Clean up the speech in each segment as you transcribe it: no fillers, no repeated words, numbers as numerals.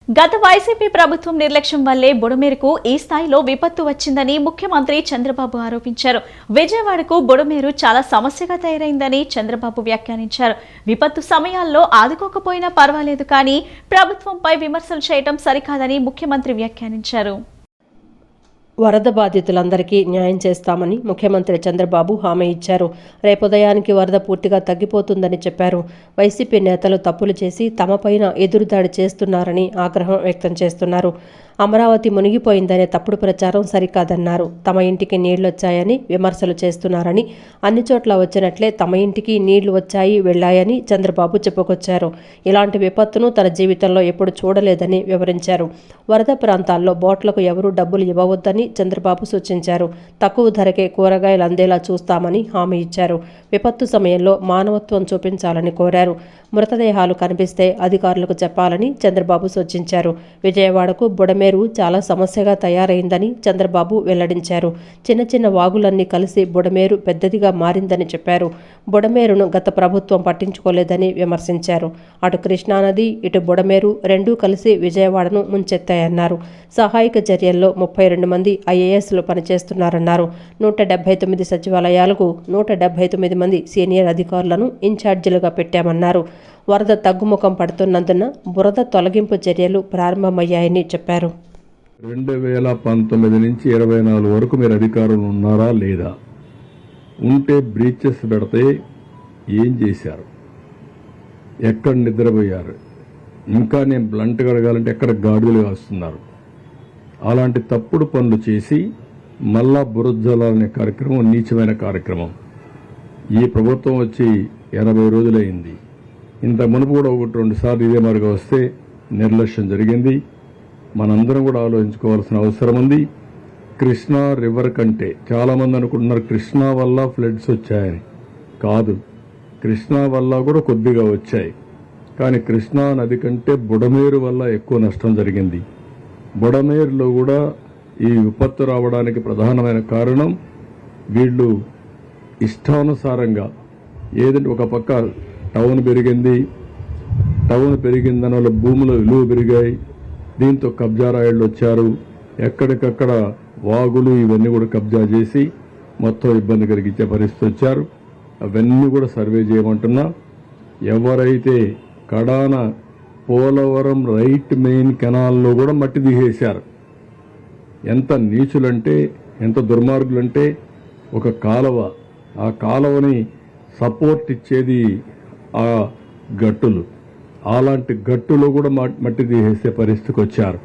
గత వైసీపీ ప్రభుత్వం నిర్లక్ష్యం వల్లే బుడమేరుకు ఈ స్థాయిలో విపత్తు వచ్చిందని ముఖ్యమంత్రి చంద్రబాబు ఆరోపించారు. విజయవాడకు బుడమేరు చాలా సమస్యగా తయారైందని చంద్రబాబు వ్యాఖ్యానించారు. విపత్తు సమయాల్లో ఆదుకోకపోయినా పర్వాలేదు, కానీ ప్రభుత్వంపై విమర్శలు చేయడం సరికాదని ముఖ్యమంత్రి వ్యాఖ్యానించారు. వరద బాధితులందరికీ న్యాయం చేస్తామని ముఖ్యమంత్రి చంద్రబాబు హామీ ఇచ్చారు. రేపుదయానికి వరద పూర్తిగా తగ్గిపోతుందని చెప్పారు. వైసీపీ నేతలు తప్పులు చేసి తమపైన ఎదురుదాడి చేస్తున్నారని ఆగ్రహం వ్యక్తం చేస్తున్నారు. అమరావతి మునిగిపోయిందనే తప్పుడు ప్రచారం సరికాదన్నారు. తమ ఇంటికి నీళ్లొచ్చాయని విమర్శలు చేస్తున్నారని, అన్ని చోట్ల వచ్చినట్లే తమ ఇంటికి నీళ్లు వచ్చాయి వెళ్లాయని చంద్రబాబు చెప్పుకొచ్చారు. ఇలాంటి విపత్తును తన జీవితంలో ఎప్పుడు చూడలేదని వివరించారు. వరద ప్రాంతాల్లో బోట్లకు ఎవరూ డబ్బులు ఇవ్వవద్దని చంద్రబాబు సూచించారు. తక్కువ ధరకే కూరగాయలు అందేలా చూస్తామని హామీ ఇచ్చారు. విపత్తు సమయంలో మానవత్వం చూపించాలని కోరారు. మృతదేహాలు కనిపిస్తే అధికారులకు చెప్పాలని చంద్రబాబు సూచించారు. విజయవాడకు బుడమేరు చాలా సమస్యగా తయారైందని చంద్రబాబు వెల్లడించారు. చిన్న చిన్న వాగులన్నీ కలిసి బుడమేరు పెద్దదిగా మారిందని చెప్పారు. బుడమేరును గత ప్రభుత్వం పట్టించుకోలేదని విమర్శించారు. అటు కృష్ణానది, ఇటు బుడమేరు రెండూ కలిసి విజయవాడను ముంచెత్తాయన్నారు. సహాయక చర్యల్లో 32 మంది ఐఏఎస్లు పనిచేస్తున్నారన్నారు. 179 సచివాలయాలకు 179 మంది సీనియర్ అధికారులను ఇన్ఛార్జీలుగా పెట్టామన్నారు. వరద తగ్గుముఖం పడుతున్నందున బురద తొలగింపు చర్యలు ప్రారంభమయ్యాయని చెప్పారు. 2019 నుంచి 24 వరకు మీరు అధికారులు ఉన్నారా లేదా? ఉంటే బ్రీచెస్ పెడితే ఏం చేశారు? ఎక్కడ నిద్రపోయారు? ఇంకా నేను బ్లంట్గా అడగాలంటే ఎక్కడ గాడులు కాస్తున్నారు? అలాంటి తప్పుడు పనులు చేసి మళ్ళా బురజలాలనే కార్యక్రమం నీచమైన కార్యక్రమం. ఈ ప్రభుత్వం వచ్చి 80 రోజులైంది. ఇంత మునుపు కూడా 1-2 సార్లు ఇదే మార్గం వస్తే నిర్లక్ష్యం జరిగింది. మనందరం కూడా ఆలోచించుకోవాల్సిన అవసరం ఉంది. కృష్ణా రివర్ కంటే చాలామంది అనుకుంటున్నారు కృష్ణా వల్ల ఫ్లడ్స్ వచ్చాయని. కాదు, కృష్ణా వల్ల కూడా కొద్దిగా వచ్చాయి, కానీ కృష్ణా నది కంటే బుడమేరు వల్ల ఎక్కువ నష్టం జరిగింది. బుడమేరులో కూడా ఈ విపత్తు రావడానికి ప్రధానమైన కారణం వీళ్ళు ఇష్టానుసారంగా ఏదంటే ఒక పక్క టౌన్ పెరిగిందని వాళ్ళ భూముల విలువ పెరిగాయి. దీంతో కబ్జా రాయుళ్ళు వచ్చారు. ఎక్కడికక్కడ వాగులు ఇవన్నీ కూడా కబ్జా చేసి మొత్తం ఇబ్బంది కలిగించే పరిస్థితి వచ్చారు. అవన్నీ కూడా సర్వే చేయమంటున్నా. ఎవరైతే కడాన పోలవరం రైట్ మెయిన్ కెనాల్లో కూడా మట్టి దిగేశారు. ఎంత నీచులంటే, ఎంత దుర్మార్గులంటే, ఒక కాలువ, ఆ కాలువని సపోర్ట్ ఇచ్చేది ఆ గట్టులు, అలాంటి గట్టులో కూడా మట్టి తీసేసే పరిస్థితికి వచ్చారు.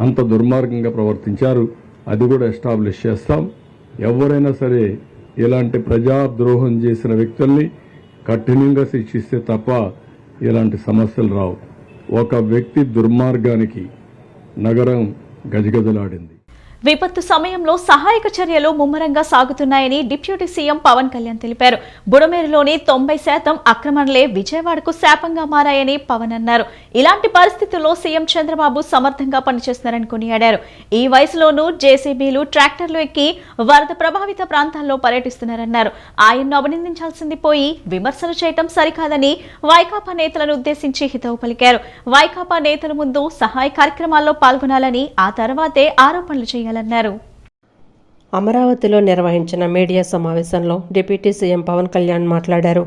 అంత దుర్మార్గంగా ప్రవర్తించారు. అది కూడా ఎస్టాబ్లిష్ చేస్తాం. ఎవరైనా సరే ఇలాంటి ప్రజాద్రోహం చేసిన వ్యక్తుల్ని కఠినంగా శిక్షిస్తే తప్ప ఇలాంటి సమస్యలు రావు. ఒక వ్యక్తి దుర్మార్గానికి నగరం గజగజలాడింది. విపత్తు సమయంలో సహాయక చర్యలు ముమ్మరంగా సాగుతున్నాయని డిప్యూటీ సీఎం పవన్ కళ్యాణ్ తెలిపారు. బుడమేరులోని 90% ఆక్రమణలే విజయవాడకు శాపంగా మారాయని పవన్ అన్నారు. ఇలాంటి పరిస్థితుల్లో సీఎం చంద్రబాబు సమర్థంగా పనిచేస్తున్నారని కొనియాడారు. ఈ వయసులోనూ జేసీబీలు, ట్రాక్టర్లు ఎక్కి వరద ప్రభావిత ప్రాంతాల్లో పర్యటిస్తున్నారన్నారు. ఆయన్ను అభినందించాల్సింది పోయి విమర్శలు చేయటం సరికాదని వైకాపా నేతలను ఉద్దేశించి హితవు పలికారు. వైకాపా నేతల ముందు సహాయ కార్యక్రమాల్లో పాల్గొనాలని, ఆ తర్వాతే ఆరోపణలు చేయాలి. అమరావతిలో నిర్వహించిన మీడియా సమావేశంలో డిప్యూటీ సీఎం పవన్ కళ్యాణ్ మాట్లాడారు.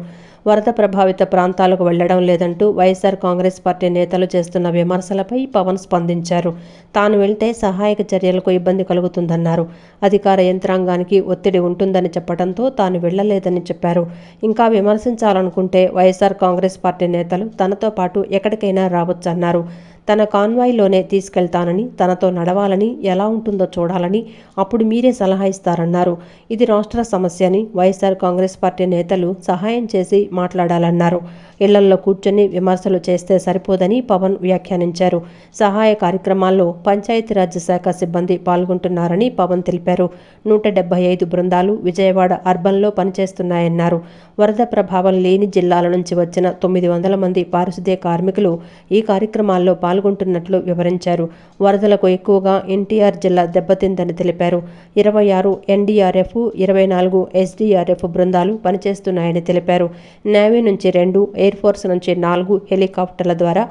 వరద ప్రభావిత ప్రాంతాలకు వెళ్లడం లేదంటూ వైఎస్ఆర్ కాంగ్రెస్ పార్టీ నేతలు చేస్తున్న విమర్శలపై పవన్ స్పందించారు. తాను వెళ్తే సహాయక చర్యలకు ఇబ్బంది కలుగుతుందన్నారు. అధికార యంత్రాంగానికి ఒత్తిడి ఉంటుందని చెప్పడంతో తాను వెళ్లలేదని చెప్పారు. ఇంకా విమర్శించాలనుకుంటే వైఎస్ఆర్ కాంగ్రెస్ పార్టీ నేతలు తనతో పాటు ఎక్కడికైనా రావచ్చన్నారు. తన కాన్వాయ్లోనే తీసుకెళ్తానని, తనతో నడవాలని, ఎలా ఉంటుందో చూడాలని, అప్పుడు మీరే సలహా ఇస్తారన్నారు. ఇది రాష్ట్ర సమస్య అని వైఎస్ఆర్ కాంగ్రెస్ పార్టీ నేతలు సహాయం చేసి మాట్లాడాలన్నారు. ఇళ్లల్లో కూర్చొని విమర్శలు చేస్తే సరిపోదని పవన్ వ్యాఖ్యానించారు. సహాయ కార్యక్రమాల్లో పంచాయతీరాజ్ శాఖ సిబ్బంది పాల్గొంటున్నారని పవన్ తెలిపారు. 175 బృందాలు విజయవాడ అర్బన్లో పనిచేస్తున్నాయన్నారు. వరద ప్రభావం లేని జిల్లాల నుంచి వచ్చిన 900 మంది పారిశుద్ధ్య కార్మికులు ఈ కార్యక్రమాల్లో పాల్గొన్నారు. పాల్గొంటున్నట్లు వివరించారు. వరదలకు ఎక్కువగా ఎన్టీఆర్ జిల్లా దెబ్బతిందని తెలిపారు. 26 ఎన్డీఆర్ఎఫ్, 24 ఎస్డీఆర్ఎఫ్ బృందాలు పనిచేస్తున్నాయని తెలిపారు. నేవీ నుంచి 2, ఎయిర్ ఫోర్స్ నుంచి 4 హెలికాప్టర్ల ద్వారా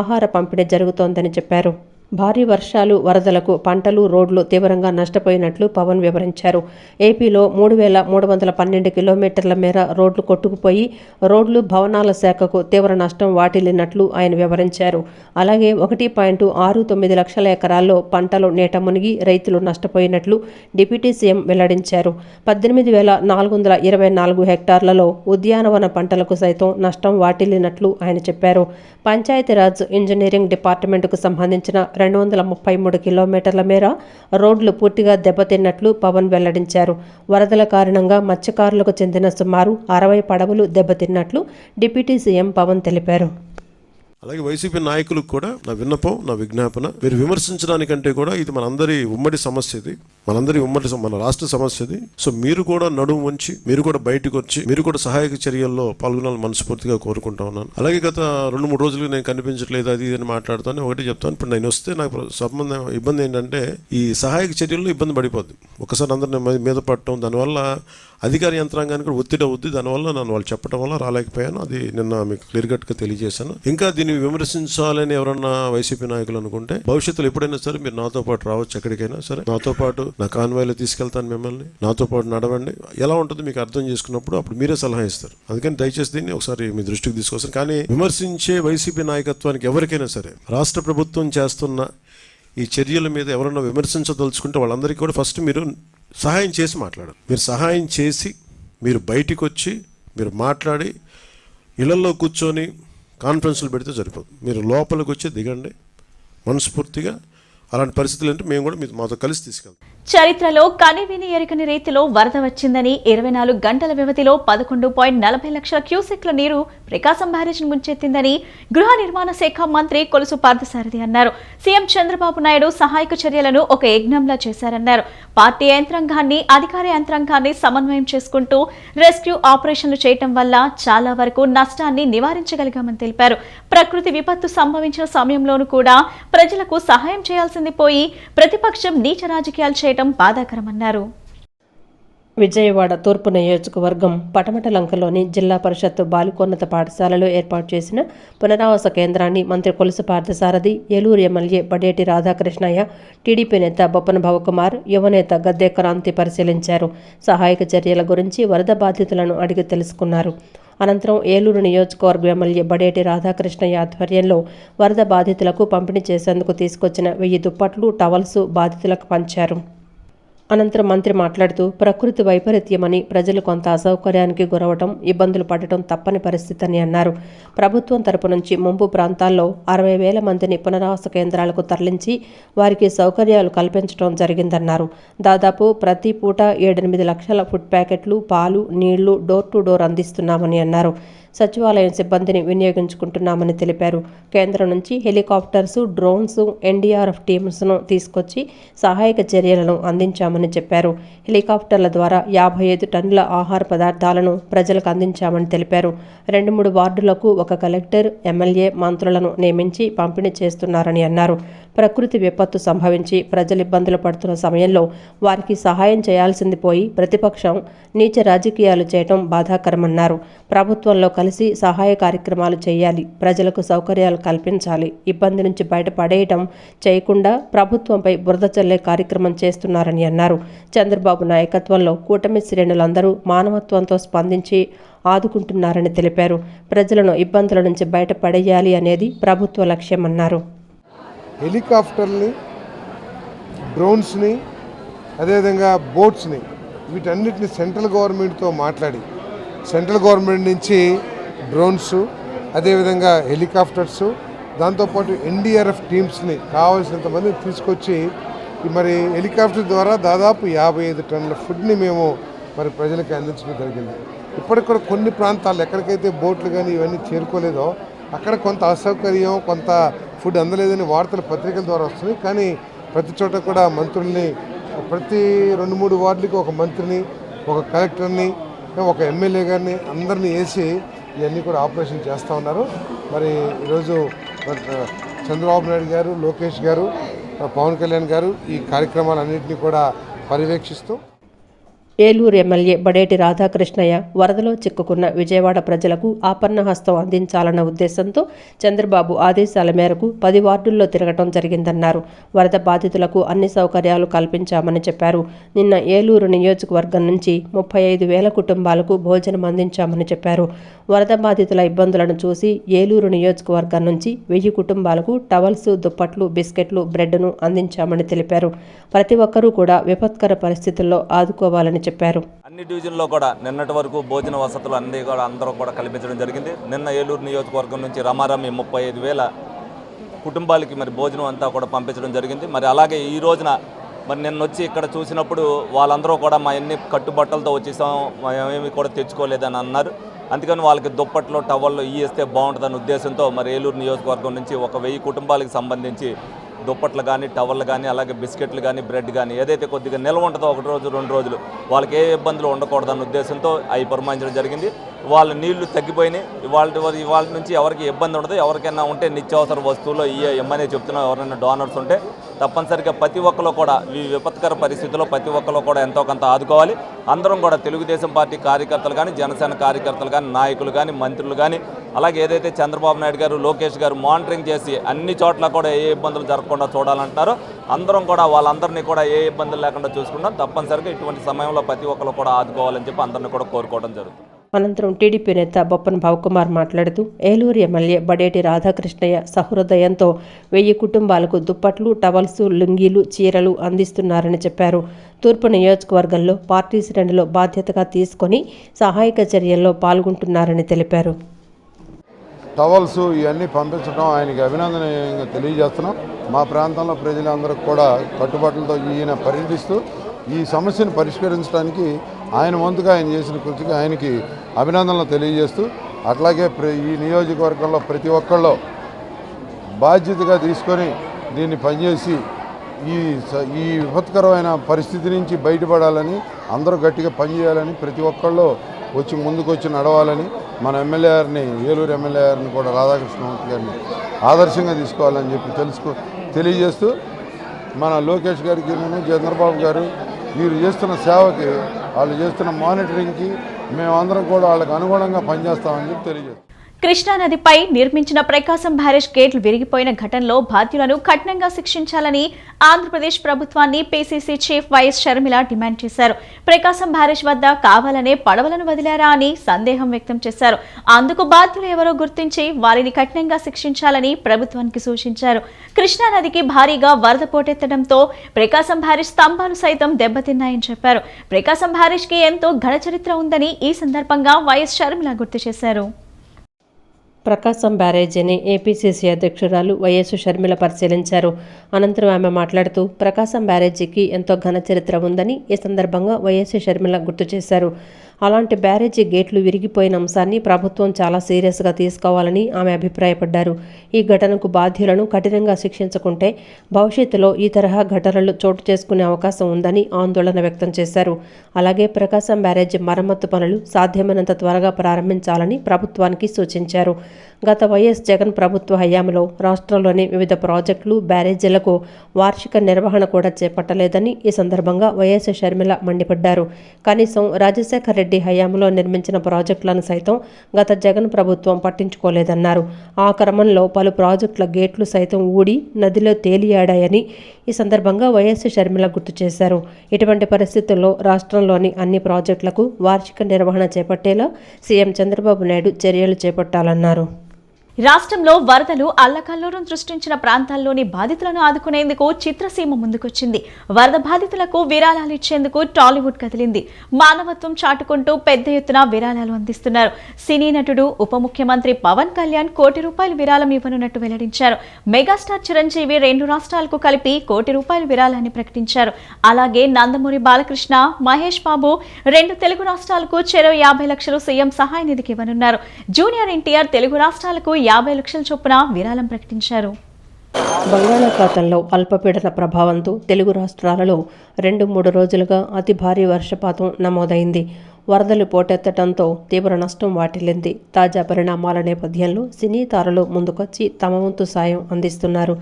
ఆహార పంపిణీ జరుగుతోందని చెప్పారు. భారీ వర్షాలు, వరదలకు పంటలు, రోడ్లు తీవ్రంగా నష్టపోయినట్లు పవన్ వివరించారు. ఏపీలో 3,312 కిలోమీటర్ల మేర రోడ్లు కొట్టుకుపోయి రోడ్లు, భవనాల శాఖకు తీవ్ర నష్టం వాటిల్లినట్లు ఆయన వివరించారు. అలాగే 1.69 లక్షల ఎకరాల్లో పంటలు నీట మునిగి రైతులు నష్టపోయినట్లు డిప్యూటీ సీఎం వెల్లడించారు. 18,424 హెక్టార్లలో ఉద్యానవన పంటలకు సైతం నష్టం వాటిల్లినట్లు ఆయన చెప్పారు. పంచాయతీరాజ్ ఇంజనీరింగ్ డిపార్ట్మెంటుకు సంబంధించిన 233 కిలోమీటర్ల మేర రోడ్లు పూర్తిగా దెబ్బతిన్నట్లు పవన్ వెల్లడించారు. వరదల కారణంగా మత్స్యకారులకు చెందిన సుమారు 60 పడవలు దెబ్బతిన్నట్లు డిప్యూటీ సీఎం పవన్ తెలిపారు. అలాగే వైసీపీ నాయకులకు కూడా నా విన్నపం, నా విజ్ఞాపన, మీరు విమర్శించడానికంటే కూడా ఇది మనందరి ఉమ్మడి సమస్య, ఇది మన రాష్ట్ర సమస్య ఇది. సో మీరు కూడా నడుము వంచి, మీరు కూడా బయటకు వచ్చి, మీరు కూడా సహాయక చర్యల్లో పాల్గొనాలని మనస్ఫూర్తిగా కోరుకుంటా ఉన్నాను. అలాగే గత 2-3 రోజులు నేను కనిపించట్లేదు, అది ఇది అని మాట్లాడుతాను. ఒకటి చెప్తాను, ఇప్పుడు నేను వస్తే నాకు ఇబ్బంది ఏంటంటే ఈ సహాయక చర్యల్లో ఇబ్బంది పడిపోద్ది. ఒకసారి అందరిని మీద పడటం, దానివల్ల అధికార యంత్రాంగానికి కూడా ఒత్తిడి అవుద్ది. దానివల్ల నన్ను వాళ్ళు చెప్పడం వల్ల రాలేకపోయాను. అది నిన్న మీకు క్లియర్ కట్ గా తెలియజేశాను. ఇంకా దీన్ని విమర్శించాలని ఎవరన్నా వైసీపీ నాయకులు అనుకుంటే భవిష్యత్తులో ఎప్పుడైనా సరే మీరు నాతో పాటు రావచ్చు, ఎక్కడికైనా సరే నాతో పాటు నా కాన్వాయ్లో తీసుకెళ్తాను, మిమ్మల్ని నాతో పాటు నడవండి. ఎలా ఉంటుంది మీకు అర్థం చేసుకున్నప్పుడు అప్పుడు మీరే సలహా ఇస్తారు. అందుకని దయచేసి దీన్ని ఒకసారి మీ దృష్టికి తీసుకొస్తాను. కానీ విమర్శించే వైసీపీ నాయకత్వానికి ఎవరికైనా సరే రాష్ట్ర ప్రభుత్వం చేస్తున్న ఈ చర్యల మీద ఎవరన్నా విమర్శించదలుచుకుంటే వాళ్ళందరికీ కూడా ఫస్ట్ మీరు సహాయం చేసి మాట్లాడారు. మీరు సహాయం చేసి మీరు బయటికి వచ్చి మీరు మాట్లాడి ఇళ్లలో కూర్చొని కాన్ఫరెన్స్లు పెడితే సరిపోదు. మీరు లోపలికి వచ్చి దిగండి మనస్ఫూర్తిగా. అలాంటి పరిస్థితులు అంటే మేము కూడా మాతో కలిసి తీసుకెళ్తాం. చరిత్రలో కనివిని ఎరుగని రీతిలో వరద వచ్చిందని 24 గంటల వ్యవధిలో 11.40 లక్షల క్యూసెక్ల నీరు ప్రకాశం బ్యారేజ్ను ముంచెత్తిందని గృహ నిర్మాణ శాఖ మంత్రి కొలుసు పార్థసారథి అన్నారు. సీఎం చంద్రబాబు నాయుడు సహాయక చర్యలను ఒక యజ్ఞంలా చేశారన్నారు. పార్టీ యంత్రాంగాన్ని, అధికార యంత్రాంగాన్ని సమన్వయం చేసుకుంటూ రెస్క్యూ ఆపరేషన్లు చేయటం వల్ల చాలా వరకు నష్టాన్ని నివారించగలిగామని తెలిపారు. ప్రకృతి విపత్తు సంభవించిన సమయంలోనూ కూడా ప్రజలకు సహాయం చేయాల్సింది పోయి ప్రతిపక్షం నీచ రాజకీయాలు చేయడం బాధాకరమన్నారు. విజయవాడ తూర్పు నియోజకవర్గం పటమటలంకలోని జిల్లా పరిషత్ బాలికోన్నత పాఠశాలలో ఏర్పాటు చేసిన పునరావాస కేంద్రాన్ని మంత్రి కొలుసు పార్థసారథి, ఏలూరు ఎమ్మెల్యే బడేటి రాధాకృష్ణయ్య, టీడీపీ నేత బొప్పన భవకుమార్, యువనేత గద్దె క్రాంతి పరిశీలించారు. సహాయక చర్యల గురించి వరద బాధితులను అడిగి తెలుసుకున్నారు. అనంతరం ఏలూరు నియోజకవర్గ ఎమ్మెల్యే బడేటి రాధాకృష్ణయ్య ఆధ్వర్యంలో వరద బాధితులకు పంపిణీ చేసేందుకు తీసుకొచ్చిన 1000 దుప్పట్లు, టవల్స్ బాధితులకు పంచారు. అనంతరం మంత్రి మాట్లాడుతూ ప్రకృతి వైపరీత్యమని ప్రజలు కొంత అసౌకర్యానికి గురవటం, ఇబ్బందులు పడటం తప్పని పరిస్థితి అని అన్నారు. ప్రభుత్వం తరపు నుంచి ముంపు ప్రాంతాల్లో 60,000 మందిని పునరావాస కేంద్రాలకు తరలించి వారికి సౌకర్యాలు కల్పించడం జరిగిందన్నారు. దాదాపు ప్రతి పూట 7-8 లక్షల ఫుడ్ ప్యాకెట్లు, పాలు, నీళ్లు డోర్ టు డోర్ అందిస్తున్నామని అన్నారు. సచివాలయం సిబ్బందిని వినియోగించుకుంటున్నామని తెలిపారు. కేంద్రం నుంచి హెలికాప్టర్స్, డ్రోన్స్, ఎన్డీఆర్ఎఫ్ టీమ్స్ను తీసుకొచ్చి సహాయక చర్యలను అందించామని చెప్పారు. హెలికాప్టర్ల ద్వారా 55 టన్నుల ఆహార పదార్థాలను ప్రజలకు అందించామని తెలిపారు. 2-3 వార్డులకు ఒక కలెక్టర్, ఎమ్మెల్యే, మంత్రులను నియమించి పంపిణీ చేస్తున్నారని అన్నారు. ప్రకృతి విపత్తు సంభవించి ప్రజలు ఇబ్బందులు పడుతున్న సమయంలో వారికి సహాయం చేయాల్సింది పోయి ప్రతిపక్షం నీచ రాజకీయాలు చేయటం బాధాకరమన్నారు. ప్రభుత్వంలో కలిసి సహాయ కార్యక్రమాలు చేయాలి, ప్రజలకు సౌకర్యాలు కల్పించాలి, ఇబ్బంది నుంచి బయటపడేయటం చేయకుండా ప్రభుత్వంపై బురద చల్లే కార్యక్రమం చేస్తున్నారని అన్నారు. చంద్రబాబు నాయకత్వంలో కూటమి శ్రేణులందరూ మానవత్వంతో స్పందించి ఆదుకుంటున్నారని తెలిపారు. ప్రజలను ఇబ్బందుల నుంచి బయటపడేయాలి అనేది ప్రభుత్వ లక్ష్యమన్నారు. హెలికాప్టర్ని, డ్రోన్స్ని, అదేవిధంగా బోట్స్ని, వీటన్నిటిని సెంట్రల్ గవర్నమెంట్తో మాట్లాడి సెంట్రల్ గవర్నమెంట్ నుంచి డ్రోన్స్, అదేవిధంగా హెలికాప్టర్స్, దాంతోపాటు ఎన్డీఆర్ఎఫ్ టీమ్స్ని కావాల్సినంత మందిని తీసుకొచ్చి మరి హెలికాప్టర్ ద్వారా దాదాపు 55 టన్నుల ఫుడ్ని మేము మరి ప్రజలకు అందించడం జరిగింది. ఇప్పటికి కూడా కొన్ని ప్రాంతాలు ఎక్కడికైతే బోట్లు కానీ ఇవన్నీ చేరుకోలేదో అక్కడ కొంత అసౌకర్యం, కొంత ఫుడ్ అందలేదని వార్తలు పత్రికల ద్వారా వస్తున్నాయి. కానీ ప్రతి చోట కూడా మంత్రుల్ని, ప్రతి 2-3 వార్డులకి ఒక మంత్రిని, ఒక కలెక్టర్ని, ఒక ఎమ్మెల్యే గారిని అందరినీ వేసి ఇవన్నీ కూడా ఆపరేషన్ చేస్తూ ఉన్నారు. మరి ఈరోజు చంద్రబాబు నాయుడు గారు, లోకేష్ గారు, పవన్ కళ్యాణ్ గారు ఈ కార్యక్రమాలన్నింటినీ కూడా పర్యవేక్షిస్తూ ఏలూరు ఎమ్మెల్యే బడేటి రాధాకృష్ణయ్య వరదలో చిక్కుకున్న విజయవాడ ప్రజలకు ఆపన్న హస్తం అందించాలన్న ఉద్దేశంతో చంద్రబాబు ఆదేశాల మేరకు 10 వార్డుల్లో తిరగటం జరిగిందన్నారు. వరద బాధితులకు అన్ని సౌకర్యాలు కల్పించామని చెప్పారు. నిన్న ఏలూరు నియోజకవర్గం నుంచి 35,000 కుటుంబాలకు భోజనం అందించామని చెప్పారు. వరద బాధితుల ఇబ్బందులను చూసి ఏలూరు నియోజకవర్గం నుంచి 1000 కుటుంబాలకు టవల్స్, దుప్పట్లు, బిస్కెట్లు, బ్రెడ్ను అందించామని తెలిపారు. ప్రతి ఒక్కరూ కూడా విపత్కర పరిస్థితుల్లో ఆదుకోవాలని చెప్పారు. అన్ని డివిజన్లో కూడా నిన్నటి వరకు భోజన వసతులు అన్నీ కూడా అందరూ కూడా కల్పించడం జరిగింది. నిన్న ఏలూరు నియోజకవర్గం నుంచి రమారమి 35,000 కుటుంబాలకి మరి భోజనం అంతా కూడా పంపించడం జరిగింది. మరి అలాగే ఈ రోజున మరి నిన్న వచ్చి ఇక్కడ చూసినప్పుడు వాళ్ళందరూ కూడా మా ఎన్ని కట్టుబట్టలతో వచ్చేసాం, మేమేమి కూడా తెచ్చుకోలేదని అన్నారు. అందుకని వాళ్ళకి దుప్పట్లు, టవళ్ళు ఇస్తే బాగుంటుందన్న ఉద్దేశంతో మరి ఏలూరు నియోజకవర్గం నుంచి 1000 కుటుంబాలకు సంబంధించి దుప్పట్లు కానీ, టవళ్ళు కానీ, అలాగే బిస్కెట్లు కానీ, బ్రెడ్ కానీ ఏదైతే కొద్దిగా నిల్వ ఉంటుందో 1 రోజు 2 రోజులు వాళ్ళకి ఏ ఇబ్బందులు ఉండకూడదన్న ఉద్దేశంతో అవి పురమాయించడం జరిగింది. వాళ్ళ నీళ్లు తగ్గిపోయినాయి. ఇవాళ నుంచి ఎవరికి ఇబ్బంది ఉండదు. ఎవరికైనా ఉంటే నిత్యావసర వస్తువులు ఇమ్మనే చెప్తున్నాం. ఎవరైనా డోనర్స్ ఉంటే తప్పనిసరిగా ప్రతి ఒక్కరు కూడా ఈ విపత్కర పరిస్థితుల్లో ప్రతి ఒక్కరు కూడా ఎంతో కొంత ఆదుకోవాలి. అందరం కూడా తెలుగుదేశం పార్టీ కార్యకర్తలు కానీ, జనసేన కార్యకర్తలు కానీ, నాయకులు కానీ, మంత్రులు కానీ, అలాగే ఏదైతే చంద్రబాబు నాయుడు గారు, లోకేష్ గారు మానిటరింగ్ చేసి అన్ని చోట్ల కూడా ఏ ఇబ్బందులు జరగకుండా చూడాలంటున్నారో అందరం కూడా వాళ్ళందరినీ కూడా ఏ ఇబ్బందులు లేకుండా చూసుకుంటాం. తప్పనిసరిగా ఇటువంటి సమయంలో ప్రతి ఒక్కరు కూడా ఆదుకోవాలని చెప్పి అందరినీ కూడా కోరుకోవడం జరుగుతుంది. అనంతరం టీడీపీ నేత బొప్పన భవకుమార్ మాట్లాడుతూ ఏలూరు ఎమ్మెల్యే బడేటి రాధాకృష్ణయ్య సహృదయంతో 1000 కుటుంబాలకు దుప్పట్లు, టవల్స్, లుంగీలు, చీరలు అందిస్తున్నారని చెప్పారు. తూర్పు నియోజకవర్గంలో పార్టీ శ్రేణులు బాధ్యతగా తీసుకొని సహాయక చర్యల్లో పాల్గొంటున్నారని తెలిపారు. టవల్స్ ఇవన్నీ పంపించడం ఆయనకి అభినందనీయంగా తెలియజేస్తున్నాం. మా ప్రాంతంలో ప్రజలందరికీ కూడా కట్టుబాట్లతో ఈయన పర్యటిస్తూ ఈ సమస్యను పరిష్కరించడానికి ఆయన వంతుగా ఆయన చేసిన కృషికి ఆయనకి అభినందనలు తెలియజేస్తూ, అట్లాగే ఈ నియోజకవర్గంలో ప్రతి ఒక్కళ్ళు బాధ్యతగా తీసుకొని దీన్ని పనిచేసి ఈ విపత్కరమైన పరిస్థితి నుంచి బయటపడాలని, అందరూ గట్టిగా పనిచేయాలని, ప్రతి ఒక్కళ్ళు ముందుకు వచ్చి నడవాలని, మన ఎమ్మెల్యే గారిని, ఏలూరు ఎమ్మెల్యే గారిని కూడా రాధాకృష్ణమూర్తి గారిని ఆదర్శంగా తీసుకోవాలని చెప్పి తెలియజేస్తూ, మన లోకేష్ గారికి, చంద్రబాబు గారు వీరు చేస్తున్న సేవకి, వాళ్ళు చేస్తున్న మానిటరింగ్కి మేమందరం కూడా వాళ్ళకి అనుగుణంగా పనిచేస్తామని చెప్పి తెలియజేస్తాం. కృష్ణానదిపై నిర్మించిన ప్రకాశం బ్యారేజ్ గేట్లు విరిగిపోయిన ఘటనలో బాధ్యులను కఠినంగా శిక్షించాలని ఆంధ్రప్రదేశ్ ప్రభుత్వాన్ని PCC chief YS Sharmila demand చేశారు. ప్రకాశం బ్యారేజ్ వద్ద కావాలనే పడవలను వదిలారా అని సందేహం వ్యక్తం చేశారు. అందుకు బాధ్యులు ఎవరో గుర్తించి వారిని కఠినంగా శిక్షించాలని ప్రభుత్వానికి సూచించారు. కృష్ణానదికి భారీగా వరద పోటెత్తడంతో ప్రకాశం బ్యారేజ్ స్తంభాలు సైతం దెబ్బతిన్నాయని చెప్పారు. ప్రకాశం బ్యారేజ్కి ఎంతో ఘన చరిత్ర ఉందని ఈ సందర్భంగా వైఎస్ షర్మిల గుర్తు చేశారు. ప్రకాశం బ్యారేజీని ఏపీసీసీ అధ్యక్షురాలు వైఎస్ షర్మిల పరిశీలించారు. అనంతరం ఆమె మాట్లాడుతూ ప్రకాశం బ్యారేజీకి ఎంతో ఘన చరిత్ర ఉందని ఈ సందర్భంగా వైఎస్ షర్మిల గుర్తు చేశారు. అలాంటి బ్యారేజీ గేట్లు విరిగిపోయిన అంశాన్ని ప్రభుత్వం చాలా సీరియస్గా తీసుకోవాలని ఆమె అభిప్రాయపడ్డారు. ఈ ఘటనకు బాధ్యులను కఠినంగా శిక్షించకుంటే భవిష్యత్తులో ఈ తరహా ఘటనలు చోటు చేసుకునే అవకాశం ఉందని ఆందోళన వ్యక్తం చేశారు. అలాగే ప్రకాశం బ్యారేజీ మరమ్మతు పనులు సాధ్యమైనంత త్వరగా ప్రారంభించాలని ప్రభుత్వానికి సూచించారు. గత వైఎస్ జగన్ ప్రభుత్వ హయాంలో రాష్ట్రంలోని వివిధ ప్రాజెక్టులు, బ్యారేజీలకు వార్షిక నిర్వహణ కూడా చేపట్టలేదని ఈ సందర్భంగా వైఎస్ షర్మిల మండిపడ్డారు. కనీసం రాజశేఖర రెడ్డి హయాంలో నిర్మించిన ప్రాజెక్టులను సైతం గత జగన్ ప్రభుత్వం పట్టించుకోలేదన్నారు. ఆ క్రమంలో పలు ప్రాజెక్టుల గేట్లు సైతం ఊడి నదిలో తేలియాడాయని ఈ సందర్భంగా వైఎస్ షర్మిల గుర్తు చేశారు. ఇటువంటి పరిస్థితుల్లో రాష్ట్రంలోని అన్ని ప్రాజెక్టులకు వార్షిక నిర్వహణ చేపట్టేలా సీఎం చంద్రబాబు నాయుడు చర్యలు చేపట్టాలన్నారు. రాష్ట్రంలో వరదలు అల్లకల్లోలం సృష్టించిన ప్రాంతాల్లోని బాధితులను ఆదుకునేందుకు చిత్రసీమ ముందుకొచ్చింది. వరద బాధితులకు విరాళాలు ఇచ్చేందుకు టాలీవుడ్ కదిలింది. మానవత్వం చాటుకుంటూ పెద్ద ఎత్తున విరాళాలు అందిస్తున్నారు. సినీ నటుడు ఉప ముఖ్యమంత్రి పవన్ కళ్యాణ్ ₹1,00,00,000 విరాళం ఇవ్వనున్నట్టు వెల్లడించారు. మెగాస్టార్ చిరంజీవి 2 రాష్ట్రాలకు కలిపి ₹1,00,00,000 విరాళాన్ని ప్రకటించారు. అలాగే నందమూరి బాలకృష్ణ, మహేష్ బాబు 2 తెలుగు రాష్ట్రాలకు చెరో 50 లక్షలు సీఎం సహాయ నిధికి ఇవ్వనున్నారు. జూనియర్ ఎన్టీఆర్ తెలుగు రాష్ట్రాలకు 50 లక్షల చొప్పున విరాళం ప్రకటించారు. బంగాళాఖాతంలో అల్పపీడన ప్రభావంతో తెలుగు రాష్ట్రాలలో 2-3 రోజులుగా అతి భారీ వర్షపాతం నమోదైంది. వరదలు పోటెత్తడంతో తీవ్ర నష్టం వాటిల్లింది. తాజా పరిణామాల నేపథ్యంలో సినీ తారలు ముందుకొచ్చి తమ వంతు సాయం అందిస్తున్నారు.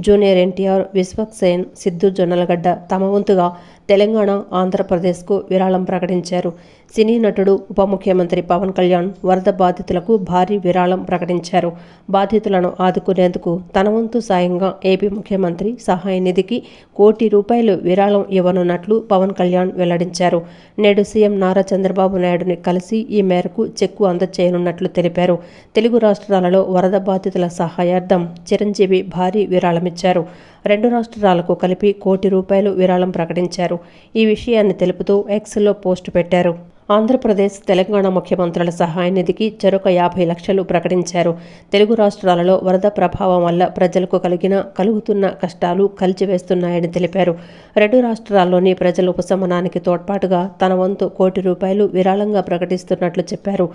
జూనియర్ ఎన్టీఆర్, విశ్వక్ సేన్, సిద్ధు జొన్నలగడ్డ తమ వంతుగా తెలంగాణ, ఆంధ్రప్రదేశ్కు విరాళం ప్రకటించారు. సినీ నటుడు, ఉప ముఖ్యమంత్రి పవన్ కళ్యాణ్ వరద బాధితులకు భారీ విరాళం ప్రకటించారు. బాధితులను ఆదుకునేందుకు తన వంతు సాయంగా ఏపీ ముఖ్యమంత్రి సహాయ నిధికి ₹1 కోటి విరాళం ఇవ్వనున్నట్లు పవన్ కళ్యాణ్ వెల్లడించారు. నేడు సీఎం నారా చంద్రబాబు నాయుడుని కలిసి ఈ మేరకు చెక్కు అందజేయనున్నట్లు తెలిపారు. తెలుగు రాష్ట్రాలలో వరద బాధితుల సహాయార్థం చిరంజీవి భారీ విరాళమిచ్చారు. 2 రాష్ట్రాలకు కలిపి ₹1 కోటి విరాళం ప్రకటించారు. ఈ విషయాన్ని తెలుపుతూ ఎక్స్లో పోస్టు పెట్టారు. ఆంధ్రప్రదేశ్, తెలంగాణ ముఖ్యమంత్రుల సహాయ నిధికి చెరొక 50 లక్షలు ప్రకటించారు. తెలుగు రాష్ట్రాలలో వరద ప్రభావం వల్ల ప్రజలకు కలుగుతున్న కష్టాలు కలిచివేస్తున్నాయని తెలిపారు. 2 రాష్ట్రాల్లోని ప్రజల ఉపశమనానికి తోడ్పాటుగా తన వంతు ₹1 కోటి విరాళంగా ప్రకటిస్తున్నట్లు చెప్పారు.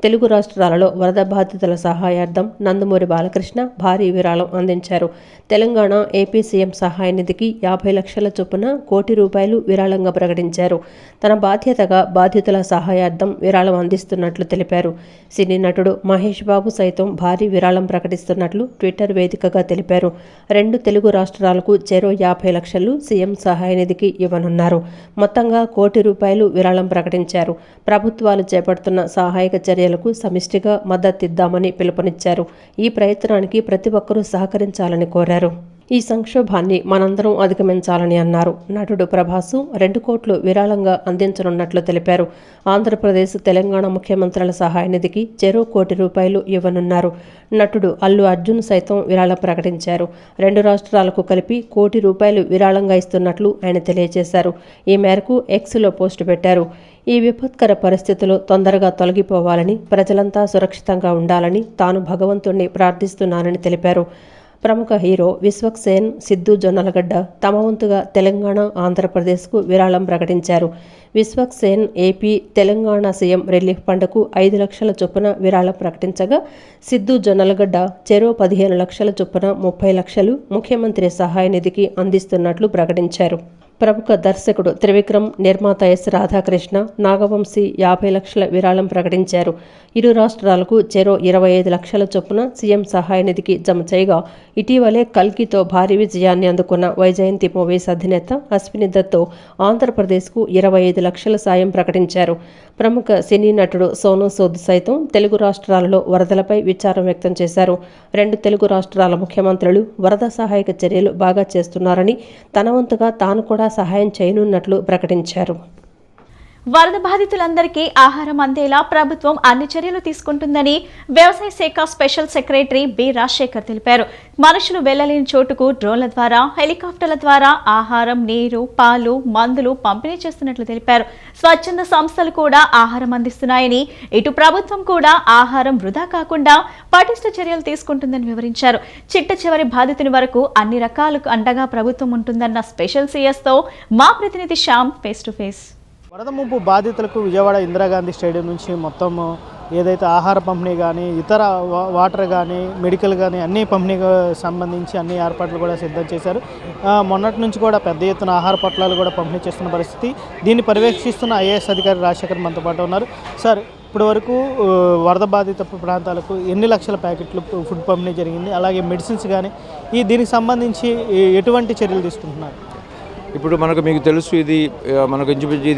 తెలుగు రాష్ట్రాలలో వరద బాధితుల సహాయార్థం నందమూరి బాలకృష్ణ భారీ విరాళం అందించారు. తెలంగాణ, ఏపీ సీఎం సహాయ నిధికి 50 లక్షల చొప్పున ₹1 కోటి విరాళంగా ప్రకటించారు. తన బాధ్యతగా బాధితుల సహాయార్థం విరాళం అందిస్తున్నట్లు తెలిపారు. సినీ నటుడు మహేష్ బాబు సైతం భారీ విరాళం ప్రకటిస్తున్నట్లు ట్విట్టర్ వేదికగా తెలిపారు. 2 తెలుగు రాష్ట్రాలకు చెరో 50 లక్షలు సీఎం సహాయ నిధికి ఇవ్వనున్నారు. మొత్తంగా ₹1 కోటి విరాళం ప్రకటించారు. ప్రభుత్వాలు చేపడుతున్న సహాయక చర్యలకు సమిష్టిగా మద్దతిద్దామని పిలుపునిచ్చారు. ఈ ప్రయత్నానికి ప్రతి ఒక్కరూ సహకరించాలని కోరారు. ఈ సంక్షోభాన్ని మనందరం అధిగమించాలని అన్నారు. నటుడు ప్రభాసు 2 కోట్లు విరాళంగా అందించనున్నట్లు తెలిపారు. ఆంధ్రప్రదేశ్, తెలంగాణ ముఖ్యమంత్రుల సహాయ నిధికి చెరో ₹1 కోటి ఇవ్వనున్నారు. నటుడు అల్లు అర్జున్ సైతం విరాళం ప్రకటించారు. 2 రాష్ట్రాలకు కలిపి ₹1 కోటి విరాళంగా ఇస్తున్నట్లు ఆయన తెలియజేశారు. ఈ మేరకు ఎక్స్లో పోస్టు పెట్టారు. ఈ విపత్కర పరిస్థితులు తొందరగా తొలగిపోవాలని, ప్రజలంతా సురక్షితంగా ఉండాలని తాను భగవంతుణ్ణి ప్రార్థిస్తున్నానని తెలిపారు. ప్రముఖ హీరో విశ్వక్ సేన్, సిద్ధు జొన్నలగడ్డ తమ వంతుగా తెలంగాణ, ఆంధ్రప్రదేశ్కు విరాళం ప్రకటించారు. Vishwak Sen AP, Telangana CM relief ఫండ్కు 5 లక్షల చొప్పున విరాళం ప్రకటించగా, సిద్ధు జొన్నలగడ్డ చెరో 15 లక్షల చొప్పున 30 లక్షలు ముఖ్యమంత్రి సహాయ నిధికి అందిస్తున్నట్లు ప్రకటించారు. ప్రముఖ దర్శకుడు త్రివిక్రమ్, నిర్మాత ఎస్ రాధాకృష్ణ, నాగవంశీ 50 లక్షల విరాళం ప్రకటించారు. 2 రాష్ట్రాలకు చెరో 25 లక్షల చొప్పున సీఎం సహాయ నిధికి జమ చేయగా, ఇటీవలే కల్కితో భారీ విజయాన్ని అందుకున్న వైజయంతి మూవీస్ అధినేత అశ్విని దత్ ఆంధ్రప్రదేశ్కు 25 లక్షల సాయం ప్రకటించారు. ప్రముఖ సినీ నటుడు సోనూ సూద్ సైతం తెలుగు రాష్ట్రాలలో వరదలపై విచారం వ్యక్తం చేశారు. 2 తెలుగు రాష్ట్రాల ముఖ్యమంత్రులు వరద సహాయక చర్యలు బాగా చేస్తున్నారని, తన వంతుగా తాను కూడా సహాయం చేయనున్నట్లు ప్రకటించారు. వరద బాధితులందరికీ ఆహారం అందేలా ప్రభుత్వం అన్ని చర్యలు తీసుకుంటుందని వ్యవసాయ శాఖ స్పెషల్ సెక్రటరీ బి రాజశేఖర్ తెలిపారు. మనుషులు వెళ్లలేని చోటుకు డ్రోన్ల ద్వారా, హెలికాప్టర్ల ద్వారా ఆహారం, నీరు, పాలు, మందులు పంపిణీ చేస్తున్నట్లు తెలిపారు. స్వచ్ఛంద సంస్థలు కూడా ఆహారం అందిస్తున్నాయని, ఇటు ప్రభుత్వం కూడా ఆహారం వృధా కాకుండా పటిష్ట చర్యలు తీసుకుంటుందని వివరించారు. చిట్ట చివరి బాధితుని వరకు అన్ని రకాలకు అండగా ప్రభుత్వం ఉంటుందన్న స్పెషల్ సీఎస్తో మా ప్రతినిధి శ్యామ్ ఫేస్ టు ఫేస్. వరద ముంపు బాధితులకు విజయవాడ ఇందిరాగాంధీ స్టేడియం నుంచి మొత్తం ఏదైతే ఆహార పంపిణీ కానీ, ఇతర వాటర్ కానీ, మెడికల్ కానీ అన్ని పంపిణీకి సంబంధించి అన్ని ఏర్పాట్లు కూడా సిద్ధం చేశారు. మొన్నటి నుంచి కూడా పెద్ద ఎత్తున ఆహార పొట్లాలు కూడా పంపిణీ చేస్తున్న పరిస్థితి. దీన్ని పర్యవేక్షిస్తున్న ఐఏఎస్ అధికారి రాజశేఖర్ మనతో పాటు ఉన్నారు. సార్, ఇప్పటి వరకు వరద బాధిత ప్రాంతాలకు ఎన్ని లక్షల ప్యాకెట్లు ఫుడ్ పంపిణీ జరిగింది? అలాగే మెడిసిన్స్ కానీ దీనికి సంబంధించి ఎటువంటి చర్యలు తీసుకుంటున్నారు? ఇప్పుడు మీకు తెలుసు, మనకు ఇంచుమించు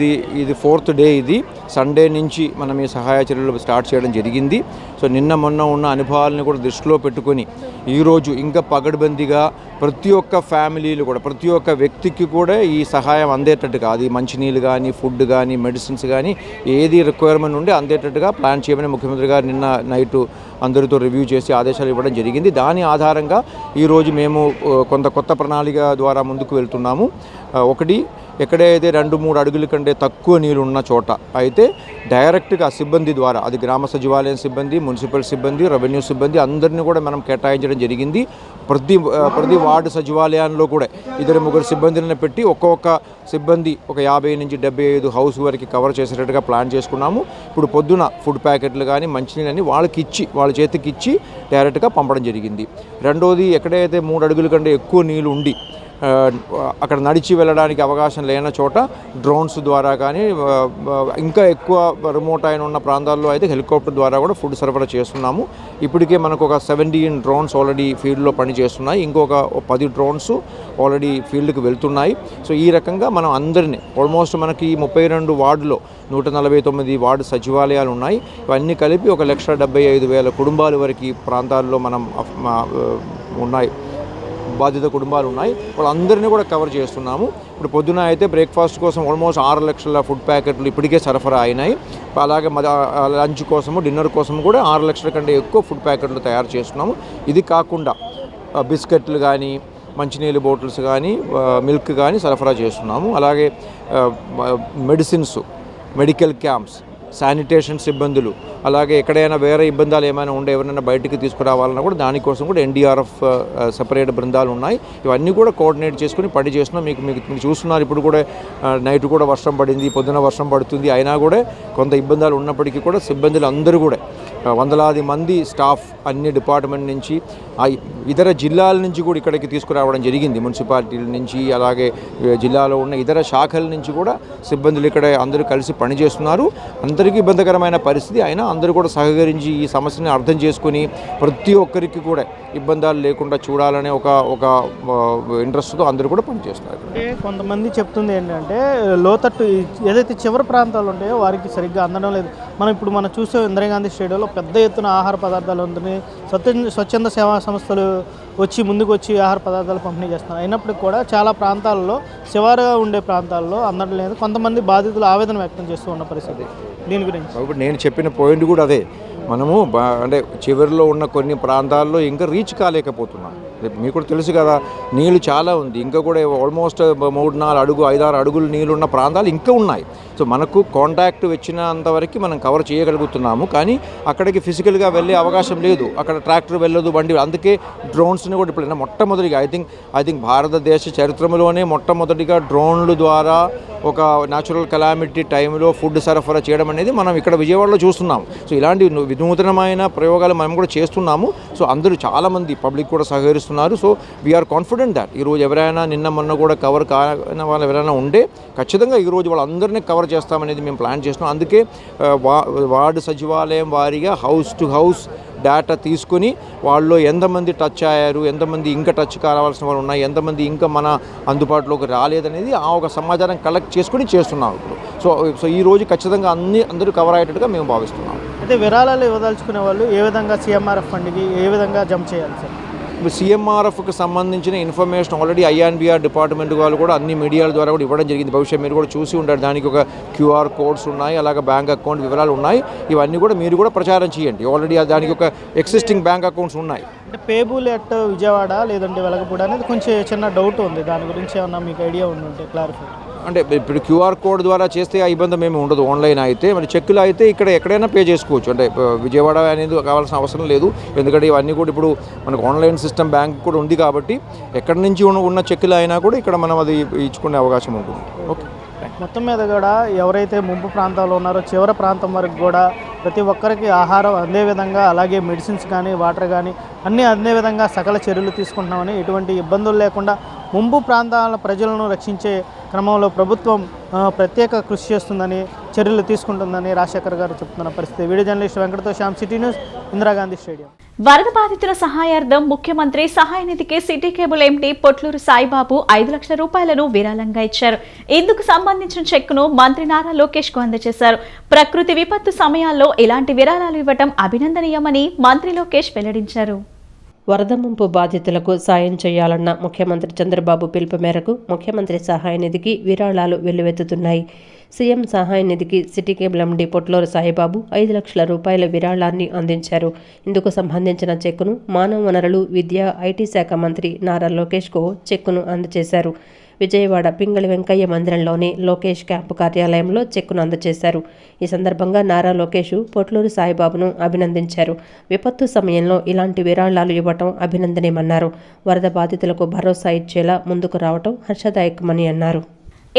ఇది 4th డే. ఇది సండే నుంచి మనం ఈ సహాయ చర్యలు స్టార్ట్ చేయడం జరిగింది. సో నిన్న మొన్న ఉన్న అనుభవాలను కూడా దృష్టిలో పెట్టుకొని ఈరోజు ఇంకా పగడ్బందీగా ప్రతి ఒక్క ఫ్యామిలీలు కూడా, ప్రతి ఒక్క వ్యక్తికి కూడా ఈ సహాయం అందేటట్టుగా, అది మంచినీళ్ళు కానీ, ఫుడ్ కానీ, మెడిసిన్స్ కానీ ఏది రిక్వైర్మెంట్ ఉండి అందేటట్టుగా ప్లాన్ చేయమని ముఖ్యమంత్రి గారు నిన్న నైట్ అందరితో రివ్యూ చేసి ఆదేశాలు ఇవ్వడం జరిగింది. దాని ఆధారంగా ఈరోజు మేము కొత్త ప్రణాళిక ద్వారా ముందుకు వెళ్తున్నాము. ఒకటి, ఎక్కడైతే 2-3 అడుగుల కంటే తక్కువ నీళ్ళు ఉన్న చోట అయితే డైరెక్ట్గా సిబ్బంది ద్వారా, అది గ్రామ సచివాలయం సిబ్బంది, మున్సిపల్ సిబ్బంది, రెవెన్యూ సిబ్బంది అందరినీ కూడా మనం కేటాయించడం జరిగింది. ప్రతి వార్డు సచివాలయాల్లో కూడా 2-3 సిబ్బందులను పెట్టి ఒక్కొక్క సిబ్బంది ఒక 50 నుంచి 75 హౌస్ వరకు కవర్ చేసేటట్టుగా ప్లాన్ చేసుకున్నాము. ఇప్పుడు పొద్దున ఫుడ్ ప్యాకెట్లు కానీ, మంచినీళ్ళని వాళ్ళ చేతికి ఇచ్చి డైరెక్ట్గా పంపడం జరిగింది. రెండోది, ఎక్కడైతే 3 అడుగుల కంటే ఎక్కువ నీళ్ళు ఉండి అక్కడ నడిచి వెళ్ళడానికి అవకాశం లేని చోట డ్రోన్స్ ద్వారా కానీ ఇంకా ఎక్కువ రిమోట్ అయిన ఉన్న ప్రాంతాల్లో అయితే హెలికాప్టర్ ద్వారా కూడా ఫుడ్ సరఫరా చేస్తున్నాము. ఇప్పటికే మనకు ఒక 17 డ్రోన్స్ ఆల్రెడీ ఫీల్డ్లో పనిచేస్తున్నాయి. ఇంకొక 10 డ్రోన్స్ ఆల్రెడీ ఫీల్డ్కి వెళ్తున్నాయి. సో ఈ రకంగా మనం అందరినీ ఆల్మోస్ట్ మనకి 32 వార్డులో 149 వార్డు సచివాలయాలు ఉన్నాయి. ఇవన్నీ కలిపి 1,75,000 కుటుంబాల వరకు ప్రాంతాల్లో మనం ఉన్నాయి, బాధిత కుటుంబాలు ఉన్నాయి. వాళ్ళందరినీ కూడా కవర్ చేస్తున్నాము. ఇప్పుడు పొద్దున అయితే బ్రేక్ఫాస్ట్ కోసం ఆల్మోస్ట్ 6 లక్షల ఫుడ్ ప్యాకెట్లు ఇప్పటికే సరఫరా అయినాయి. అలాగే లంచ్ కోసము డిన్నర్ కోసం కూడా 6 లక్షల కంటే ఎక్కువ ఫుడ్ ప్యాకెట్లు తయారు చేస్తున్నాము. ఇది కాకుండా బిస్కెట్లు కానీ మంచినీళ్ళు బాటిల్స్ కానీ మిల్క్ కానీ సరఫరా చేస్తున్నాము. అలాగే మెడిసిన్స్, మెడికల్ క్యాంప్స్, శానిటేషన్ సిబ్బందులు, అలాగే ఎక్కడైనా వేరే ఇబ్బందులు ఏమైనా ఉండే ఎవరైనా బయటికి తీసుకురావాలన్నా కూడా దానికోసం కూడా ఎన్డీఆర్ఎఫ్ సెపరేట్ బృందాలు ఉన్నాయి. ఇవన్నీ కూడా కోఆర్డినేట్ చేసుకుని పని చేస్తున్నాం. మీకు చూస్తున్నారు, ఇప్పుడు కూడా నైట్ కూడా వర్షం పడింది, పొద్దున వర్షం పడుతుంది. అయినా కూడా కొంత ఇబ్బందులు ఉన్నప్పటికీ కూడా సిబ్బందులు అందరూ కూడా వందలాది మంది స్టాఫ్ అన్ని డిపార్ట్మెంట్ నుంచి ఇతర జిల్లాల నుంచి కూడా ఇక్కడికి తీసుకురావడం జరిగింది. మున్సిపాలిటీల నుంచి అలాగే జిల్లాలో ఉన్న ఇతర శాఖల నుంచి కూడా సిబ్బందులు ఇక్కడ అందరూ కలిసి పనిచేస్తున్నారు. అందరికీ ఇబ్బందికరమైన పరిస్థితి అయినా అందరూ కూడా సహకరించి ఈ సమస్యని అర్థం చేసుకుని ప్రతి ఒక్కరికి కూడా ఇబ్బందులు లేకుండా చూడాలనే ఒక ఇంట్రెస్ట్తో అందరూ కూడా పనిచేస్తున్నారు. అంటే కొంతమంది చెప్తుంది ఏంటంటే లోతట్టు ఏదైతే చివరి ప్రాంతాలు ఉంటాయో వారికి సరిగ్గా అందడం లేదు. మనం చూసే ఇందిరాగాంధీ స్టేడియంలో పెద్ద ఎత్తున ఆహార పదార్థాలు ఉంటుంది. స్వచ్ఛంద సేవా సంస్థలు ముందుకు వచ్చి ఆహార పదార్థాలు పంపిణీ చేస్తున్నారు. అయినప్పటికీ కూడా చాలా ప్రాంతాల్లో శివారుగా ఉండే ప్రాంతాల్లో అందడం లేదు. కొంతమంది బాధితులు ఆవేదన వ్యక్తం చేస్తూ ఉన్న పరిస్థితి. దీని గురించి ఇప్పుడు నేను చెప్పిన పాయింట్ కూడా అదే. మనము అంటే చివరిలో ఉన్న కొన్ని ప్రాంతాల్లో ఇంకా రీచ్ కాలేకపోతున్నాం. మీకు కూడా తెలుసు కదా, నీళ్ళు చాలా ఉంది. ఇంకా కూడా ఆల్మోస్ట్ 3-4 అడుగు 5-6 అడుగులు నీళ్ళు ఉన్న ప్రాంతాలు ఇంకా ఉన్నాయి. సో మనకు కాంటాక్ట్ వచ్చినంతవరకు మనం కవర్ చేయగలుగుతున్నాము. కానీ అక్కడికి ఫిజికల్గా వెళ్ళే అవకాశం లేదు. అక్కడ ట్రాక్టర్ వెళ్ళదు, బండి. అందుకే డ్రోన్స్ని కూడా ఇప్పుడు మొట్టమొదటిగా ఐ థింక్ భారతదేశ చరిత్రలోనే మొట్టమొదటిగా డ్రోన్ల ద్వారా ఒక న్యాచురల్ కలామిటీ టైంలో ఫుడ్ సరఫరా చేయడం అనేది మనం ఇక్కడ విజయవాడలో చూస్తున్నాము. సో ఇలాంటి వినూతనమైన ప్రయోగాలు మనం కూడా చేస్తున్నాము. సో అందరూ చాలామంది పబ్లిక్ కూడా సహకరిస్తున్నారు. సో వీఆర్ కాన్ఫిడెంట్ దాట్ ఈరోజు ఎవరైనా నిన్న మొన్న కూడా కవర్ కాని వాళ్ళు ఎవరైనా ఉంటే ఖచ్చితంగా ఈరోజు వాళ్ళందరినీ కవర్ చేస్తామనేది మేము ప్లాన్ చేస్తున్నాం. అందుకే వార్డు సచివాలయం వారీగా హౌస్ టు హౌస్ డేటా తీసుకుని వాళ్ళు ఎంతమంది టచ్ అయ్యారు, ఎంతమంది ఇంకా టచ్ కావాల్సిన వాళ్ళు ఉన్నాయి, ఎంతమంది ఇంకా మన అందుబాటులోకి రాలేదనేది ఆ ఒక సమాచారం కలెక్ట్ చేసుకుని చేస్తున్నాం ఇప్పుడు. సో ఈ రోజు ఖచ్చితంగా అందరూ కవర్ అయ్యేటట్టుగా మేము భావిస్తున్నాం. అయితే విరాళాలు ఇవ్వదలుచుకునే వాళ్ళు ఏ విధంగా సీఎంఆర్ఎఫ్ ఫండ్కి ఏ విధంగా జమ చేయాలి సార్? సీఎంఆర్ఎఫ్కి సంబంధించిన ఇన్ఫర్మేషన్ ఆల్రెడీ ఐఎన్బిఆర్ డిపార్ట్మెంట్ వాళ్ళు కూడా అన్ని మీడియాల ద్వారా కూడా ఇవ్వడం జరిగింది. బహుశా మీరు కూడా చూసి ఉంటారు. దానికి ఒక క్యూఆర్ కోడ్స్ ఉన్నాయి, అలాగే బ్యాంక్ అకౌంట్ వివరాలు ఉన్నాయి. ఇవన్నీ కూడా మీరు కూడా ప్రచారం చేయండి. ఆల్రెడీ దానికి ఒక ఎగ్జిస్టింగ్ బ్యాంక్ అకౌంట్స్ ఉన్నాయి. అంటే పేబుల్ ఎట్ విజయవాడ లేదంటే వెలగపూడి అనేది కొంచెం చిన్న డౌట్ ఉంది. దాని గురించి ఏమన్నా మీకు ఐడియా ఉంటే క్లారిఫై. అంటే ఇప్పుడు క్యూఆర్ కోడ్ ద్వారా చేస్తే ఆ ఇబ్బంది ఏమి ఉండదు. ఆన్లైన్ అయితే మరి చెక్కులు అయితే ఇక్కడ ఎక్కడైనా పే చేసుకోవచ్చు. అంటే విజయవాడ అనేది కావాల్సిన అవసరం లేదు. ఎందుకంటే ఇవన్నీ కూడా ఇప్పుడు మనకు ఆన్లైన్ సిస్టమ్ బ్యాంక్ కూడా ఉంది కాబట్టి ఎక్కడి నుంచి ఉన్న చెక్కులు అయినా కూడా ఇక్కడ మనం అది ఇచ్చుకునే అవకాశం ఉంటుంది. ఓకే. మొత్తం మీద కూడా ఎవరైతే ముంపు ప్రాంతాల్లో ఉన్నారో చివరి ప్రాంతం వరకు కూడా ప్రతి ఒక్కరికి ఆహారం అందే విధంగా, అలాగే మెడిసిన్స్ కానీ వాటర్ కానీ అన్నీ అందే విధంగా సకల చర్యలు తీసుకుంటున్నామని, ఎటువంటి ఇబ్బందులు లేకుండా ముంపు ప్రాంతాల ప్రజలను రక్షించే క్రమంలో ప్రభుత్వం ప్రత్యేక కృషి చేస్తుందని, చర్యలు తీసుకుంటుందని రాజశేఖర్ గారు చెప్తున్న పరిస్థితి. వీడియో జర్నలిస్ట్ వెంకటతో Shyam, city news, Indira Gandhi stadium. వరద బాధితుల సహాయార్థం ముఖ్యమంత్రి సహాయ నిధికి city cable MD Potluru Saibabu 5 లక్షల రూపాయలను విరాళంగా ఇచ్చారు. ఇందుకు సంబంధించిన చెక్కును మంత్రి నారా లోకేష్ కు అందజేశారు. ప్రకృతి విపత్తు సమయాల్లో ఇలాంటి విరాళాలు ఇవ్వడం అభినందనీయమని మంత్రి లోకేష్ వెల్లడించారు. వరద ముంపు బాధితులకు సాయం చేయాలన్న ముఖ్యమంత్రి చంద్రబాబు పిలుపు మేరకు ముఖ్యమంత్రి సహాయ నిధికి విరాళాలు వెల్లువెత్తుతున్నాయి. సీఎం సహాయ నిధికి city cable MD Potluru Saibabu 5 లక్షల రూపాయల విరాళాన్ని అందించారు. ఇందుకు సంబంధించిన చెక్కును మానవ వనరులు, విద్య, ఐటీ శాఖ మంత్రి నారా లోకేష్కు చెక్కును అందజేశారు. విజయవాడ పింగళి వెంకయ్య మందిరంలోని లోకేష్ క్యాంపు కార్యాలయంలో చెక్కును అందజేశారు. ఈ సందర్భంగా నారా లోకేష్ పొట్లూరు సాయిబాబును అభినందించారు. విపత్తు సమయంలో ఇలాంటి విరాళాలు ఇవ్వటం అభినందనీయమన్నారు. వరద బాధితులకు భరోసా ఇచ్చేలా ముందుకు రావటం హర్షదాయకమని అన్నారు.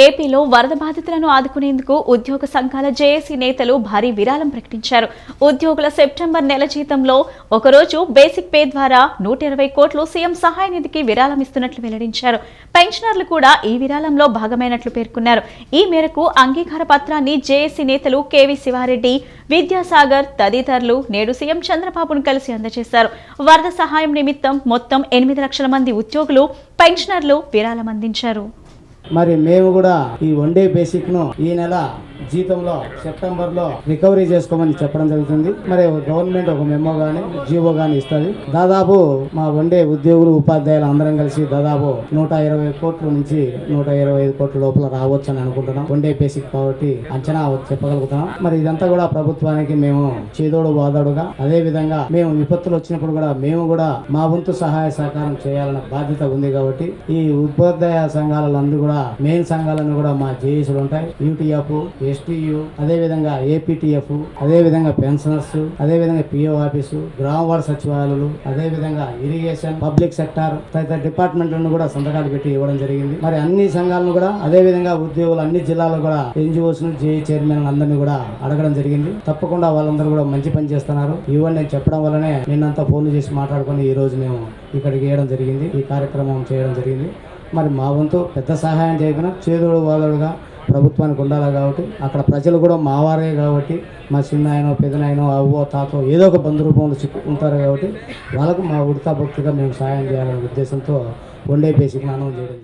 ఏపీలో వరద బాధితులను ఆదుకునేందుకు ఉద్యోగ సంఘాల జేఏసీ నేతలు భారీ విరాళం ప్రకటించారు. ఉద్యోగుల సెప్టెంబర్ నెల జీతంలో ఒకరోజు బేసిక్ పే ద్వారా 120 కోట్లు సీఎం సహాయ నిధికి విరాళం ఇస్తున్నట్లు వెల్లడించారు. పెన్షనర్లు కూడా ఈ విరాళంలో భాగమైనట్లు పేర్కొన్నారు. ఈ మేరకు అంగీకార పత్రాన్ని జేఏసీ నేతలు కేవీ శివారెడ్డి, విద్యాసాగర్ తదితరులు నేడు సీఎం చంద్రబాబును కలిసి అందజేశారు. వరద సహాయం నిమిత్తం మొత్తం 8 లక్షల మంది ఉద్యోగులు, పెన్షనర్లు విరాళం అందించారు. మరి మేము కూడా ఈ వన్ డే బేసిక్ ను ఈ నెల జీతంలో సెప్టెంబర్ లో రికవరీ చేసుకోమని చెప్పడం జరుగుతుంది. మరి గవర్నమెంట్ ఒక మెమో గానీ జీవో గానీ ఇస్తుంది. దాదాపు మా వన్ డే ఉద్యోగులు, ఉపాధ్యాయులు అందరం కలిసి దాదాపు 120 కోట్ల నుంచి 125 కోట్ల లోపల రావచ్చు అని అనుకుంటున్నాం. వన్ డే బేసిక్ కాబట్టి అంచనా చెప్పగలుగుతున్నాం. మరి ఇదంతా కూడా ప్రభుత్వానికి మేము చేదోడు వాదోడుగా, అదే విధంగా మేము విపత్తులు వచ్చినప్పుడు కూడా మేము కూడా మా వంతు సహాయ సహకారం చేయాలన్న బాధ్యత ఉంది. కాబట్టి ఈ ఉపాధ్యాయ సంఘాలందరూ కూడా మెయిన్ సంఘాలను కూడా మా జేఏసీలు ఉంటాయి. యూటీఎఫ్, ఎస్టీయు, అదే విధంగా ఏపీటీఎఫ్, అదే విధంగా పెన్షనర్స్, అదే విధంగా పిఓ ఆఫీసు, గ్రామ వార్డు సచివాలయాలు, అదే విధంగా ఇరిగేషన్, పబ్లిక్ సెక్టార్ తదితర డిపార్ట్మెంట్లను కూడా సంతకాలు పెట్టి ఇవ్వడం జరిగింది. మరి అన్ని సంఘాలను కూడా అదే విధంగా ఉద్యోగులు అన్ని జిల్లాల్లో కూడా ఎన్జిఓస్ ను, జేఏ చైర్మన్ అందరినీ కూడా అడగడం జరిగింది. తప్పకుండా వాళ్ళందరూ కూడా మంచి పని చేస్తున్నారు. ఇవన్నీ నేను చెప్పడం వల్లనే నిన్నంతా ఫోన్లు చేసి మాట్లాడుకొని ఈ రోజు మేము ఇక్కడికి వేయడం జరిగింది, ఈ కార్యక్రమం చేయడం జరిగింది. మరి మా వంతు పెద్ద సహాయం చేయకుండా చేదోడు వాదోడుగా ప్రభుత్వానికి ఉండాలి. కాబట్టి అక్కడ ప్రజలు కూడా మావారే కాబట్టి, మా చిన్నాయనో, పెదనాయనో, అవ్వో, తాతో ఏదో ఒక బంధు రూపంలో ఉంటారు కాబట్టి వాళ్ళకు మా ఉడతా భక్తిగా మేము సహాయం చేయాలనే ఉద్దేశంతో వన్ డే బేసిక్ అనౌన్స్ చేయడం.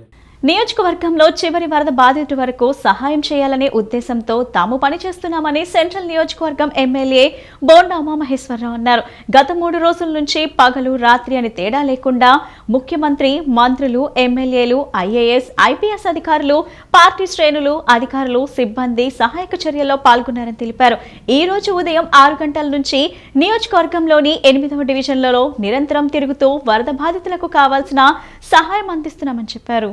నియోజకవర్గంలో చివరి వరద బాధితుడి వరకు సహాయం చేయాలనే ఉద్దేశంతో తాము పనిచేస్తున్నామని సెంట్రల్ నియోజకవర్గం ఎమ్మెల్యే బోండా ఉమామహేశ్వరరావు అన్నారు. గత 3 రోజుల నుంచి పగలు రాత్రి అని తేడా లేకుండా ముఖ్యమంత్రి, మంత్రులు, ఎమ్మెల్యేలు, ఐఏఎస్, ఐపీఎస్ అధికారులు, పార్టీ శ్రేణులు, అధికారులు, సిబ్బంది సహాయక చర్యల్లో పాల్గొన్నారని తెలిపారు. ఈ రోజు ఉదయం 6 గంటల నుంచి నియోజకవర్గంలోని 8వ డివిజన్లలో నిరంతరం తిరుగుతూ వరద బాధితులకు కావాల్సిన సహాయం అందిస్తున్నామని చెప్పారు.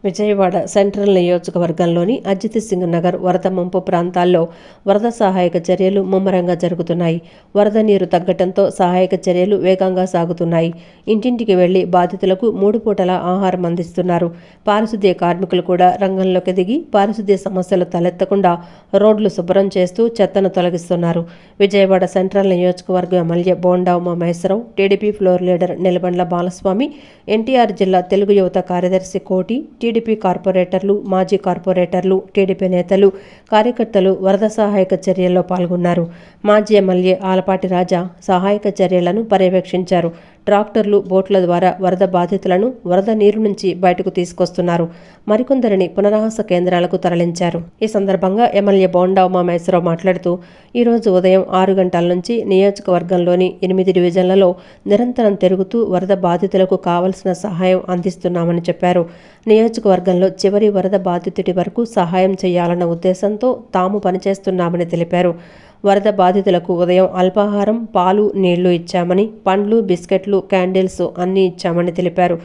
విజయవాడ సెంట్రల్ నియోజకవర్గంలోని అజిత్ సింగ్ నగర్ వరద ముంపు ప్రాంతాల్లో వరద సహాయక చర్యలు ముమ్మరంగా జరుగుతున్నాయి. వరద నీరు తగ్గటంతో సహాయక చర్యలు వేగంగా సాగుతున్నాయి. ఇంటింటికి వెళ్లి బాధితులకు 3 పూటల ఆహారం అందిస్తున్నారు. పారిశుద్ధ్య కార్మికులు కూడా రంగంలోకి దిగి పారిశుద్ధ్య సమస్యలు తలెత్తకుండా రోడ్లు శుభ్రం చేస్తూ చెత్తను తొలగిస్తున్నారు. విజయవాడ సెంట్రల్ నియోజకవర్గం MLA Bonda Umamaheswara Rao, TDP floor leader Nilabandla Balaswamy, NTR జిల్లా తెలుగు యువత కార్యదర్శి కోటి, టీడీపీ కార్పొరేటర్లు, మాజీ కార్పొరేటర్లు, టీడీపీ నేతలు, కార్యకర్తలు వరద సహాయక చర్యల్లో పాల్గొన్నారు. మాజీ ఎమ్మెల్యే ఆలపాటి రాజా సహాయక చర్యలను పర్యవేక్షించారు. ట్రాక్టర్లు, బోట్ల ద్వారా వరద బాధితులను వరద నీరు నుంచి బయటకు తీసుకొస్తున్నారు. మరికొందరిని పునరావాస కేంద్రాలకు తరలించారు. ఈ సందర్భంగా ఎమ్మెల్యే బోండా ఉమామహేశ్వరరావు మాట్లాడుతూ ఈరోజు ఉదయం 6 గంటల నుంచి నియోజకవర్గంలోని 8 డివిజన్లలో నిరంతరం తిరుగుతూ వరద బాధితులకు కావలసిన సహాయం అందిస్తున్నామని చెప్పారు. నియోజకవర్గంలో చివరి వరద బాధితుడి వరకు సహాయం చేయాలన్న ఉద్దేశంతో తాము పనిచేస్తున్నామని తెలిపారు. వరద బాధితులకు ఉదయం అల్పాహారం, పాలు, నీళ్లు ఇచ్చామని, పండ్లు, బిస్కెట్లు, క్యాండిల్స్ అన్నీ ఇచ్చామని తెలిపారు.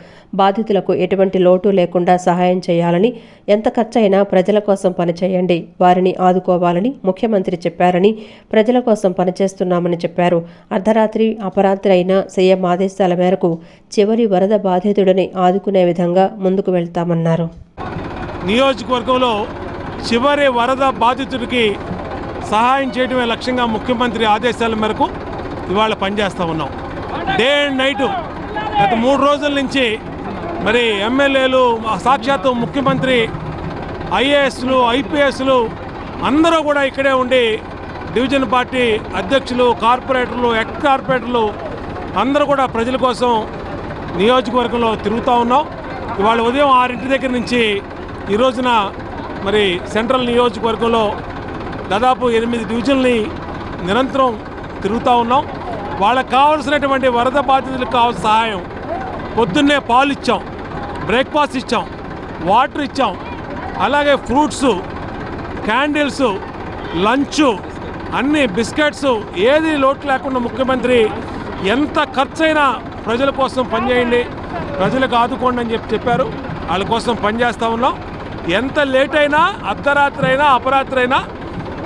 బాధితులకు ఎటువంటి లోటు లేకుండా సహాయం చేయాలని, ఎంత ఖర్చైనా ప్రజల కోసం పనిచేయండి, వారిని ఆదుకోవాలని ముఖ్యమంత్రి చెప్పారని, ప్రజల కోసం పనిచేస్తున్నామని చెప్పారు. అర్ధరాత్రి, అపరాత్రి అయినా సీఎం ఆదేశాల మేరకు చివరి వరద బాధితుడిని ఆదుకునే విధంగా ముందుకు వెళ్తామన్నారు. నియోజకవర్గంలో చివరి వరద బాధితుడికి సహాయం చేయడమే లక్ష్యంగా ముఖ్యమంత్రి ఆదేశాల మేరకు ఇవాళ పనిచేస్తూ ఉన్నాం. డే అండ్ నైటు గత 3 రోజుల నుంచి మరి ఎమ్మెల్యేలు, సాక్షాత్తు ముఖ్యమంత్రి, ఐఏఎస్లు, ఐపీఎస్లు అందరూ కూడా ఇక్కడే ఉండి డివిజన్ పార్టీ అధ్యక్షులు, కార్పొరేటర్లు, ఎక్స్ కార్పొరేటర్లు అందరూ కూడా ప్రజల కోసం నియోజకవర్గంలో తిరుగుతూ ఉన్నాం. ఇవాళ ఉదయం 6 దగ్గర నుంచి ఈ రోజున మరి సెంట్రల్ నియోజకవర్గంలో దాదాపు 8 డివిజన్లని నిరంతరం తిరుగుతూ ఉన్నాం. వాళ్ళకు కావాల్సినటువంటి వరద బాధితులకు కావాల్సిన సహాయం, పొద్దున్నే పాలు ఇచ్చాం, బ్రేక్ఫాస్ట్ ఇచ్చాం, వాటర్ ఇచ్చాం, అలాగే ఫ్రూట్స్, క్యాండిల్స్, లంచ్, అన్ని బిస్కెట్స్, ఏది లోటు లేకుండా ముఖ్యమంత్రి ఎంత ఖర్చైనా ప్రజల కోసం పనిచేయండి, ప్రజలకు ఆదుకోండి అని చెప్పారు. వాళ్ళ కోసం పనిచేస్తూ ఉన్నాం. ఎంత లేట్ అయినా, అర్ధరాత్రి అయినా, అపరాత్రి అయినా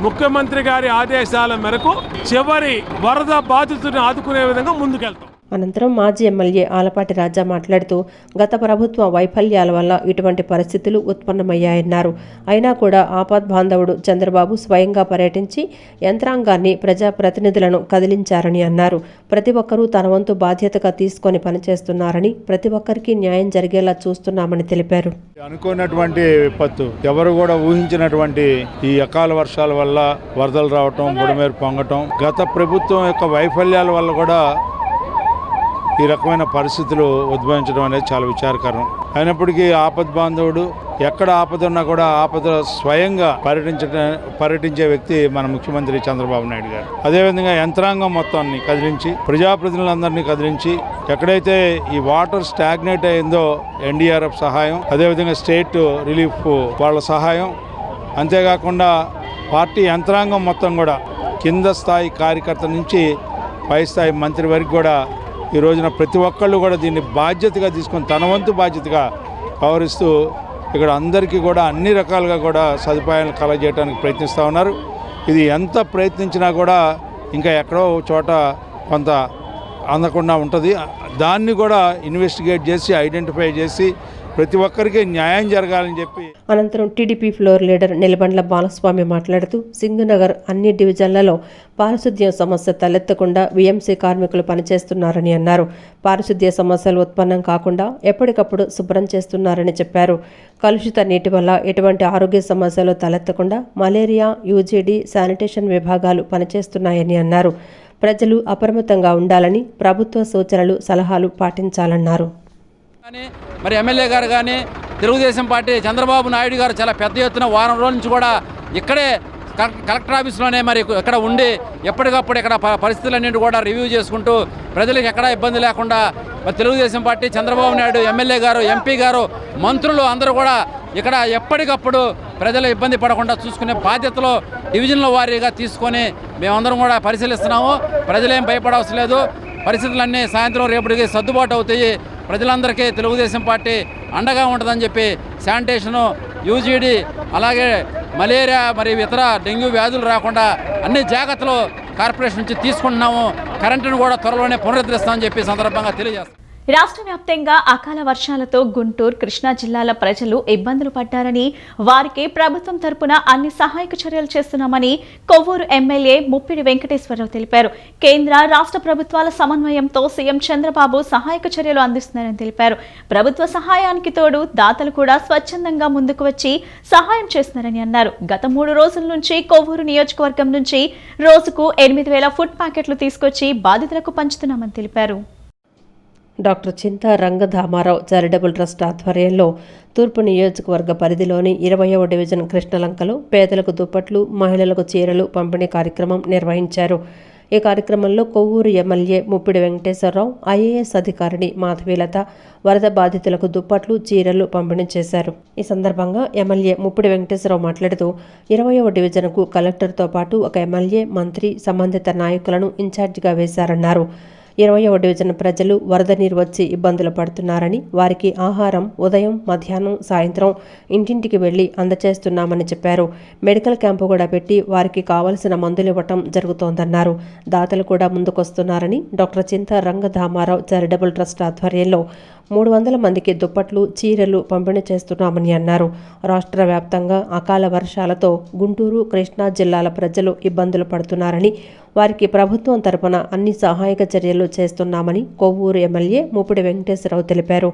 ముఖ్యమంత్రి గారి ఆదేశాల మేరకు చివరి వరద బాధితుడిని ఆదుకునే విధంగా ముందుకెళ్తాం. అనంతరం మాజీ ఎమ్మెల్యే ఆలపాటి రాజా మాట్లాడుతూ గత ప్రభుత్వ వైఫల్యాల వల్ల ఇటువంటి పరిస్థితులు ఉత్పన్నమయ్యాయన్నారు. అయినా కూడా ఆపద్బాంధవుడు చంద్రబాబు స్వయంగా పర్యటించి యంత్రాంగాన్ని ప్రజాప్రతినిధులను కదిలించారని అన్నారు. ప్రతి ఒక్కరూ తన వంతు బాధ్యతగా తీసుకొని పనిచేస్తున్నారని, ప్రతి ఒక్కరికి న్యాయం జరిగేలా చూస్తున్నామని తెలిపారు. అనుకున్నటువంటి విపత్తు ఎవరు కూడా ఊహించినటువంటి ఈ అకాల వర్షాల వల్ల వరదలు రావటం, బుడమేరు పొంగటం, గత ప్రభుత్వం యొక్క వైఫల్యాల వల్ల కూడా ఈ రకమైన పరిస్థితులు ఉద్భవించడం అనేది చాలా విచారకరం. అయినప్పటికీ ఆపద్బాంధవుడు ఎక్కడ ఆపద ఉన్నా కూడా ఆపద స్వయంగా పర్యటించే వ్యక్తి మన ముఖ్యమంత్రి చంద్రబాబు నాయుడు గారు. అదేవిధంగా యంత్రాంగం మొత్తాన్ని కదిలించి, ప్రజాప్రతినిధులందరినీ కదిలించి, ఎక్కడైతే ఈ వాటర్ స్టాగ్నేట్ అయిందో ఎన్డీఆర్ఎఫ్ సహాయం, అదేవిధంగా స్టేట్ రిలీఫ్ వాళ్ళ సహాయం, అంతేకాకుండా పార్టీ యంత్రాంగం మొత్తం కూడా కింద స్థాయి కార్యకర్త నుంచి పై స్థాయి మంత్రి వరకు కూడా ఈ రోజున ప్రతి ఒక్కళ్ళు కూడా దీన్ని బాధ్యతగా తీసుకొని తన వంతు బాధ్యతగా వ్యవహరిస్తూ ఇక్కడ అందరికీ కూడా అన్ని రకాలుగా కూడా సదుపాయాలను కలగజేయడానికి ప్రయత్నిస్తూ ఉన్నారు. ఇది ఎంత ప్రయత్నించినా కూడా ఇంకా ఎక్కడో చోట కొంత అందకుండా ఉంటుంది. దాన్ని కూడా ఇన్వెస్టిగేట్ చేసి, ఐడెంటిఫై చేసి ప్రతి ఒక్కరికి న్యాయం జరగాలని చెప్పి. అనంతరం TDP floor leader Nilabandla Balaswamy మాట్లాడుతూ సింగనగర్ అన్ని డివిజన్లలో పారిశుద్ధ్యం సమస్య తలెత్తకుండా వీఎంసీ కార్మికులు పనిచేస్తున్నారని అన్నారు. పారిశుద్ధ్య సమస్యలు ఉత్పన్నం కాకుండా ఎప్పటికప్పుడు శుభ్రం చేస్తున్నారని చెప్పారు. కలుషిత నీటి వల్ల ఎటువంటి ఆరోగ్య సమస్యలు తలెత్తకుండా మలేరియా, యూజీడీ, శానిటేషన్ విభాగాలు పనిచేస్తున్నాయని అన్నారు. ప్రజలు అప్రమత్తంగా ఉండాలని, ప్రభుత్వ సూచనలు, సలహాలు పాటించాలన్నారు. మరి ఎమ్మెల్యే గారు కానీ తెలుగుదేశం పార్టీ చంద్రబాబు నాయుడు గారు చాలా పెద్ద ఎత్తున వారం రోజుల నుంచి కూడా ఇక్కడే కలెక్టర్ ఆఫీస్లోనే మరి ఇక్కడ ఉండి ఎప్పటికప్పుడు ఇక్కడ పరిస్థితులన్నింటి కూడా రివ్యూ చేసుకుంటూ ప్రజలకు ఎక్కడా ఇబ్బంది లేకుండా మరి తెలుగుదేశం పార్టీ చంద్రబాబు నాయుడు ఎమ్మెల్యే గారు, ఎంపీ గారు, మంత్రులు అందరూ కూడా ఇక్కడ ఎప్పటికప్పుడు ప్రజలు ఇబ్బంది పడకుండా చూసుకునే బాధ్యతలో డివిజన్ల వారీగా తీసుకొని మేమందరం కూడా పరిశీలిస్తున్నాము. ప్రజలేం భయపడవలసిన లేదు. పరిస్థితులన్నీ సాయంత్రం రేపటికి సర్దుబాటు అవుతాయి. ప్రజలందరికీ తెలుగుదేశం పార్టీ అండగా ఉంటుందని చెప్పి శానిటేషను, యూజీడీ, అలాగే మలేరియా మరియు ఇతర డెంగ్యూ వ్యాధులు రాకుండా అన్ని జాగ్రత్తలు కార్పొరేషన్ నుంచి తీసుకుంటున్నాము. కరెంటును కూడా త్వరలోనే పునరుద్ధరిస్తామని చెప్పి సందర్భంగా తెలియజేస్తాం. రాష్ట్ర వ్యాప్తంగా అకాల వర్షాలతో గుంటూరు, కృష్ణా జిల్లాల ప్రజలు ఇబ్బందులు పడ్డారని, వారికి ప్రభుత్వం తరపున అన్ని సహాయక చర్యలు చేస్తున్నామని కొవ్వూరు ఎమ్మెల్యే ముప్పిడి వెంకటేశ్వరరావు తెలిపారు. కేంద్ర, రాష్ట్ర ప్రభుత్వాల సమన్వయంతో సీఎం చంద్రబాబు సహాయక చర్యలు అందిస్తున్నారని తెలిపారు. ప్రభుత్వ సహాయానికి తోడు దాతలు కూడా స్వచ్ఛందంగా ముందుకు వచ్చి సహాయం చేస్తున్నారని అన్నారు. గత 3 రోజుల నుంచి కొవ్వూరు నియోజకవర్గం నుంచి రోజుకు 8,000 ఫుడ్ ప్యాకెట్లు తీసుకొచ్చి బాధితులకు పంచుతున్నామని తెలిపారు. డాక్టర్ చింతా రంగధామారావు చారిటబుల్ ట్రస్ట్ ఆధ్వర్యంలో తూర్పు నియోజకవర్గ పరిధిలోని 20వ డివిజన్ కృష్ణలంకలో పేదలకు దుప్పట్లు, మహిళలకు చీరలు పంపిణీ కార్యక్రమం నిర్వహించారు. ఈ కార్యక్రమంలో కొవ్వూరు ఎమ్మెల్యే ముప్పిడి వెంకటేశ్వరరావు, ఐఏఎస్ అధికారిణి మాధవీలత వరద బాధితులకు దుప్పట్లు, చీరలు పంపిణీ చేశారు. ఈ సందర్భంగా ఎమ్మెల్యే ముప్పిడి వెంకటేశ్వరరావు మాట్లాడుతూ 20వ డివిజన్కు కలెక్టర్తో పాటు ఒక ఎమ్మెల్యే, మంత్రి, సంబంధిత నాయకులను ఇన్ఛార్జిగా వేశారన్నారు. 20వ డివిజన్ ప్రజలు వరద నీరు వచ్చి ఇబ్బందులు పడుతున్నారని, వారికి ఆహారం ఉదయం, మధ్యాహ్నం, సాయంత్రం ఇంటింటికి వెళ్లి అందజేస్తున్నామని చెప్పారు. మెడికల్ క్యాంపు కూడా పెట్టి వారికి కావలసిన మందులు ఇవ్వటం జరుగుతోందన్నారు. దాతలు కూడా ముందుకొస్తున్నారని డాక్టర్ చింతా రంగధామారావు చారిటబుల్ ట్రస్ట్ ఆధ్వర్యంలో 300 మందికి దుప్పట్లు, చీరలు పంపిణీ చేస్తున్నామని అన్నారు. రాష్ట్ర వ్యాప్తంగా అకాల వర్షాలతో గుంటూరు, కృష్ణా జిల్లాల ప్రజలు ఇబ్బందులు పడుతున్నారని, వారికి ప్రభుత్వం తరపున అన్ని సహాయక చర్యలు చేస్తున్నామని కొవ్వూరు ఎమ్మెల్యే ముప్పిడి వెంకటేశ్వరరావు తెలిపారు.